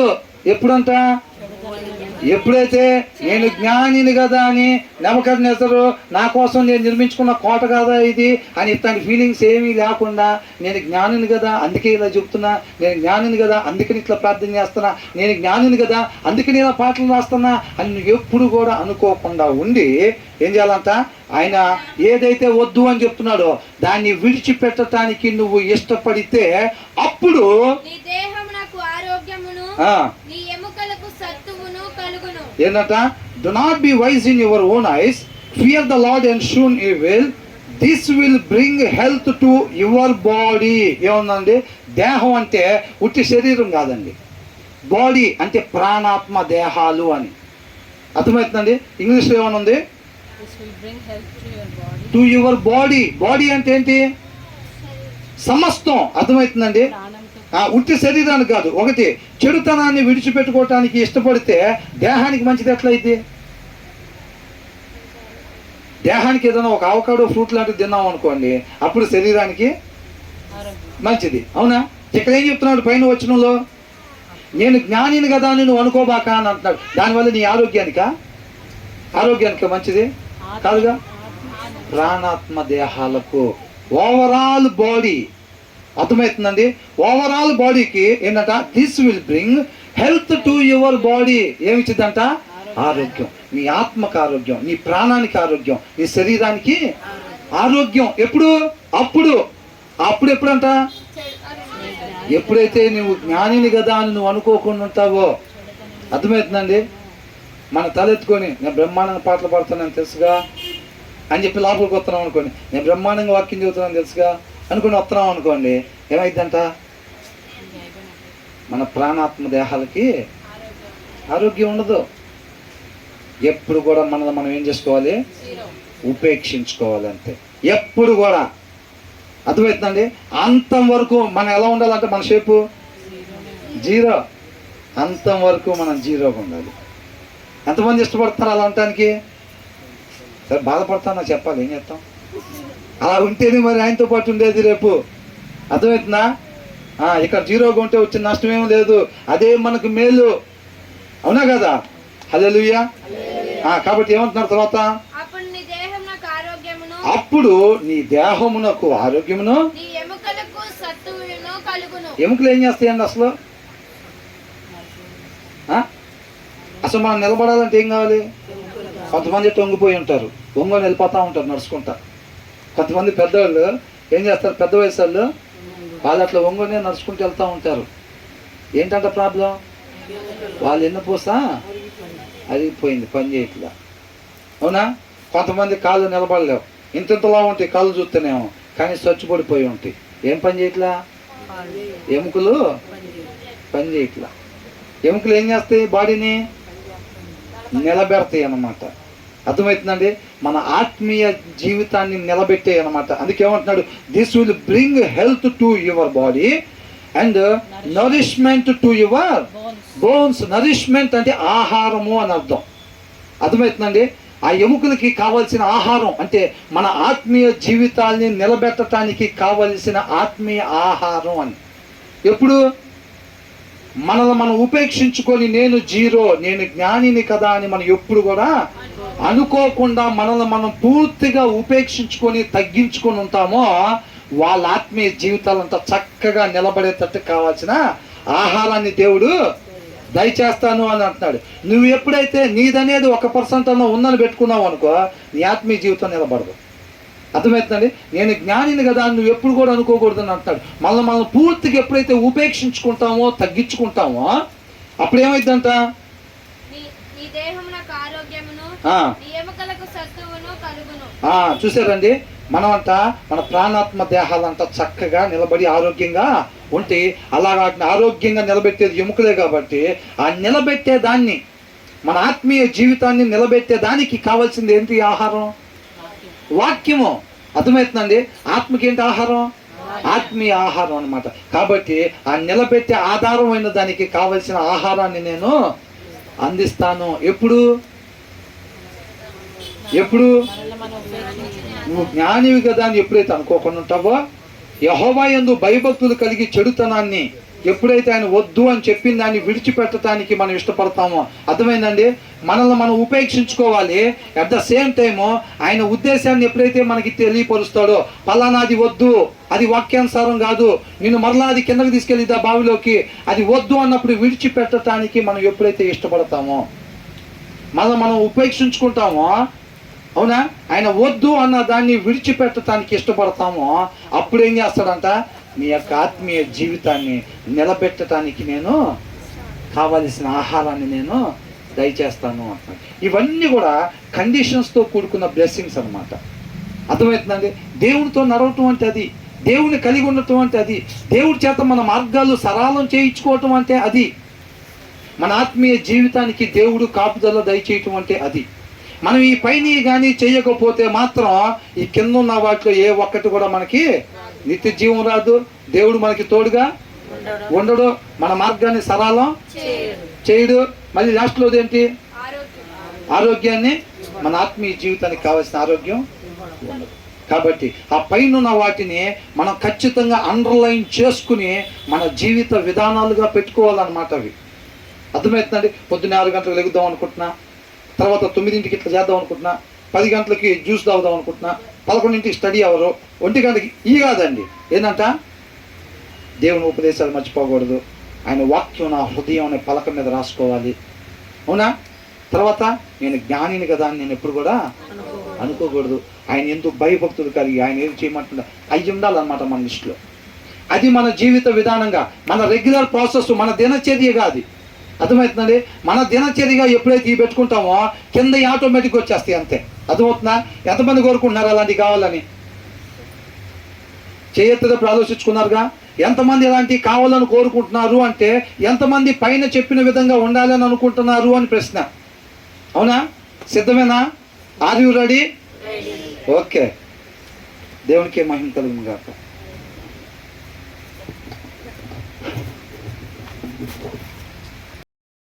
ఎప్పుడంట? ఎప్పుడైతే నేను జ్ఞానిని కదా అని నెబుకద్నెజరు నా కోసం నేను నిర్మించుకున్న కోట కదా ఇది అని ఇట్లాంటి ఫీలింగ్స్ ఏమీ లేకుండా నేను జ్ఞానిని కదా అందుకే ఇలా చెప్తున్నా, నేను జ్ఞానిని కదా అందుకని ఇట్లా ప్రార్థన చేస్తున్నా, నేను జ్ఞానిని కదా అందుకని ఇలా పాటలు రాస్తున్నా అని నువ్వు ఎప్పుడు కూడా అనుకోకుండా ఉండి ఏం చేయాలంట? ఆయన ఏదైతే వద్దు అని చెప్తున్నాడో దాన్ని విడిచిపెట్టడానికి నువ్వు ఇష్టపడితే అప్పుడు ఏంటంట? Do not be wise in your own eyes, fear the Lord and shun evil, this will bring health to your body. ఏముందండి? దేహం అంటే ఉట్టి శరీరం కాదండి, బాడీ అంటే ప్రాణాత్మ దేహాలు అని. అర్థమవుతుందండి? ఇంగ్లీష్లో ఏమనుంది? To your body. బాడీ అంటే ఏంటి? సమస్తం. అర్థమవుతుందండి? ఉట్టి శరీరానికి కాదు. ఒకటి చెడుతనాన్ని విడిచిపెట్టుకోవటానికి ఇష్టపడితే దేహానికి మంచిది ఎట్లయితే? దేహానికి ఏదైనా ఒక అవకాడో ఫ్రూట్ లాంటిది తిన్నాం అనుకోండి, అప్పుడు శరీరానికి మంచిది. అవునా? ఇక్కడ ఏం చెప్తున్నాడు పైన వచనంలో? నేను జ్ఞానిని కదా అని నువ్వు అనుకోబాక అని అంటున్నాడు. దానివల్ల నీ ఆరోగ్యానికి మంచిది కాదుగా. ప్రాణాత్మ దేహాలకు, ఓవరాల్ బాడీ. అర్థమవుతుందండి? ఓవరాల్ బాడీకి ఏంటంట? This will bring health to your body. ఏమిచ్చిందంట? ఆరోగ్యం. నీ ఆత్మకు ఆరోగ్యం, నీ ప్రాణానికి ఆరోగ్యం, నీ శరీరానికి ఆరోగ్యం. ఎప్పుడు? అప్పుడు ఎప్పుడంట? ఎప్పుడైతే నువ్వు జ్ఞానిని కదా అని నువ్వు అనుకోకుండా ఉంటావో. అర్థమవుతుందండి? మన తలెత్తుకొని నేను బ్రహ్మాండంగా పాటలు పాడుతున్నాను తెలుసుగా అని చెప్పి లోపలికి వస్తున్నాం అనుకోండి, నేను బ్రహ్మాండంగా వాక్యం చెబుతున్నాను తెలుసుగా అనుకుని వస్తున్నాం అనుకోండి, ఏమైందంట? మన ప్రాణాత్మ దేహాలకి ఆరోగ్యం ఉండదు. ఎప్పుడు కూడా మనం ఏం చేసుకోవాలి? ఉపేక్షించుకోవాలి, అంతే. ఎప్పుడు కూడా. అర్థమవుతుందండి? అంతం వరకు మనం ఎలా ఉండాలంటే మన షేపు జీరో. అంతం వరకు మనం జీరోగా ఉండాలి. ఎంతమంది ఇష్టపడతారు అలా ఉండటానికి? సరే బాధపడతాను నాకు చెప్పాలి, ఏం చేస్తాం? అలా ఉంటేనే మరి ఆయనతో పాటు ఉండేది రేపు. అర్థమవుతుందా? ఇక్కడ జీరోగా ఉంటే వచ్చిన నష్టమేమీ లేదు, అదే మనకు మేలు. అవునా కదా? హల్లెలూయా. కాబట్టి ఏమంటున్నారు తర్వాత? అప్పుడు నీ దేహం నాకు ఆరోగ్యమును, అప్పుడు నీ దేహమునకు ఆరోగ్యమును, నీ ఎముకలకు సత్తువును కలుగును. ఎముకలు ఏం చేస్తాయండి అసలు? అసలు మనం నిలబడాలంటే ఏం కావాలి? కొంతమంది తొంగిపోయి ఉంటారు, ఒంగోని వెళ్ళిపోతూ ఉంటారు నడుచుకుంటా. కొంతమంది పెద్దవాళ్ళు ఏం చేస్తారు, పెద్ద వయసు వాళ్ళు అట్లా ఒంగోనే నడుచుకుంటూ వెళ్తూ ఉంటారు. ఏంటంటే ప్రాబ్లం? వాళ్ళు ఎన్నపోసా అది పోయింది, పని చేయట్లా. అవునా? కొంతమంది కాళ్ళు నిలబడలేవు, ఇంతలా ఉంటాయి కాళ్ళు చూస్తేనేమో, కానీ స్వచ్ఛపడిపోయి ఉంటాయి. ఏం పని చేయట్లా? ఎముకలు పని చేయట్లా. ఎముకలు ఏం చేస్తాయి? బాడీని నిలబెడతాయి అన్నమాట. అర్థమవుతుందండి? మన ఆత్మీయ జీవితాన్ని నిలబెట్టాయి అన్నమాట. అందుకేమంటున్నాడు, this will bring health to your body and nourishment to your bones. Nourishment అంటే ఆహారము అని అర్థం. అర్థమవుతుందండి? ఆ ఎముకలకి కావలసిన ఆహారం అంటే మన ఆత్మీయ జీవితాన్ని నిలబెట్టడానికి కావలసిన ఆత్మీయ ఆహారం అని. ఎప్పుడు మనల్ని మనం ఉపేక్షించుకొని నేను జీరో, నేను జ్ఞానిని కదా అని మనం ఎప్పుడు కూడా అనుకోకుండా మనల్ని మనం పూర్తిగా ఉపేక్షించుకొని తగ్గించుకొని ఉంటామో వాళ్ళ ఆత్మీయ జీవితాలంతా చక్కగా నిలబడేటట్టు కావాల్సిన ఆహారాన్ని దేవుడు దయచేస్తాను అని అంటున్నాడు. నువ్వు ఎప్పుడైతే నీదనేది 1% అన్న ఉందని పెట్టుకున్నావు అనుకో, నీ ఆత్మీయ జీవితం నిలబడదు. అర్థమవుతుందండి? నేను జ్ఞానిని కదా నువ్వు ఎప్పుడు కూడా అనుకోకూడదు అని అంటాడు. మనం పూర్తిగా ఎప్పుడైతే ఉపేక్షించుకుంటామో తగ్గించుకుంటామో అప్పుడు ఏమైందంట, చూసారండి? మనమంట మన ప్రాణాత్మ దేహాలంతా చక్కగా నిలబడి ఆరోగ్యంగా ఉంటే అలాగా ఆరోగ్యంగా నిలబెట్టేది ఎముకలే. కాబట్టి ఆ నిలబెట్టే దాన్ని, మన ఆత్మీయ జీవితాన్ని నిలబెట్టే దానికి కావాల్సింది ఏంటి? ఆహారం, వాక్యము. అర్థమవుతుందండి? ఆత్మకి ఏంటి ఆహారం? ఆత్మీయ ఆహారం అన్నమాట. కాబట్టి ఆ నిలబెట్టే ఆధారమైన దానికి కావలసిన ఆహారాన్ని నేను అందిస్తాను. ఎప్పుడు? నువ్వు జ్ఞానివి కదా అని ఎప్పుడైతే అనుకోకుండా ఉంటావో, యెహోవా యందు భయభక్తులు కలిగి చెడుతనాన్ని ఎప్పుడైతే ఆయన వద్దు అని చెప్పిన దాన్ని విడిచిపెట్టడానికి మనం ఇష్టపడతామో, అర్థమైందండి? మనల్ని మనం ఉపేక్షించుకోవాలి. అట్ ద సేమ్ టైము ఆయన ఉద్దేశాన్ని ఎప్పుడైతే మనకి తెలియపరుస్తాడో, పలానాది వద్దు, అది వాక్యానుసారం కాదు, నేను మరలా అది కిందకి తీసుకెళ్ళిద్దా బావిలోకి, అది వద్దు అన్నప్పుడు విడిచిపెట్టడానికి మనం ఎప్పుడైతే ఇష్టపడతామో, మనం ఉపేక్షించుకుంటామో, అవునా, ఆయన వద్దు అన్న దాన్ని విడిచిపెట్టడానికి ఇష్టపడతామో, అప్పుడు ఏం చేస్తాడంట, నీ యొక్క ఆత్మీయ జీవితాన్ని నిలబెట్టడానికి నేను కావలసిన ఆహారాన్ని నేను దయచేస్తాను అంటున్నాడు. ఇవన్నీ కూడా కండిషన్స్తో కూడుకున్న బ్లెస్సింగ్స్ అన్నమాట. అర్థమవుతుందండి? దేవునితో నడవటం అంటే అది, దేవుని కలిగి ఉండటం అంటే అది, దేవుడి చేత మన మార్గాలు సరళం చేయించుకోవటం అంటే అది, మన ఆత్మీయ జీవితానికి దేవుడు కాపుదల దయచేయటం అంటే అది. మనం ఈ పైన కానీ చేయకపోతే మాత్రం ఈ కింద ఉన్న వాటిలో ఏ ఒక్కటి కూడా మనకి నిత్య జీవం రాదు. దేవుడు మనకి తోడుగా ఉండడు, మన మార్గాన్ని సరళం చేయడు. మళ్ళీ లాస్ట్లో ఏంటి? ఆరోగ్యాన్ని, మన ఆత్మీయ జీవితానికి కావాల్సిన ఆరోగ్యం ఉండదు. కాబట్టి ఆ పైన వాటిని మనం ఖచ్చితంగా అండర్లైన్ చేసుకుని మన జీవిత విధానాలుగా పెట్టుకోవాలన్నమాట. అవి అర్థమవుతుందండి? పొద్దున్న 6 గంటలకు లెగుద్దాం అనుకుంటున్నా, తర్వాత 9ంటికి ఇట్లా చేద్దాం అనుకుంటున్నా, 10 గంటలకి జ్యూస్ తాగుదాం అనుకుంటున్నా, 11ంటికి స్టడీ అవరు, 1 గంటకి ఈ కాదండి. ఏంటంట? దేవుని ఉపదేశాలు మర్చిపోకూడదు, ఆయన వాక్యం నా హృదయం అనే పలక మీద రాసుకోవాలి. అవునా? తర్వాత నేను జ్ఞానిని కదా అని నేను ఎప్పుడు కూడా అనుకోకూడదు. ఆయన ఎందుకు భయభక్తులు కలిగి ఆయన ఏం చేయమంటున్నా అవి ఉండాలన్నమాట మన లిస్టులో. అది మన జీవిత విధానంగా, మన రెగ్యులర్ ప్రాసెస్, మన దినచర్యగా అది. అర్థమవుతుందండి? మన దినచర్యగా ఎప్పుడైతే ఇవి పెట్టుకుంటామో కింద ఆటోమేటిక్గా వచ్చేస్తాయి అంతే. అర్థమవుతుందా? ఎంతమంది కోరుకుంటున్నారు అలాంటివి కావాలని? చేయొత్తప్పుడు ఆలోచించుకున్నారుగా? ఎంతమంది ఇలాంటివి కావాలని కోరుకుంటున్నారు అంటే ఎంతమంది పైన చెప్పిన విధంగా ఉండాలని అనుకుంటున్నారు అని ప్రశ్న. అవునా? సిద్ధమేనా? Are you ready? ఓకే. దేవునికి మహిమ కలుగును గాక.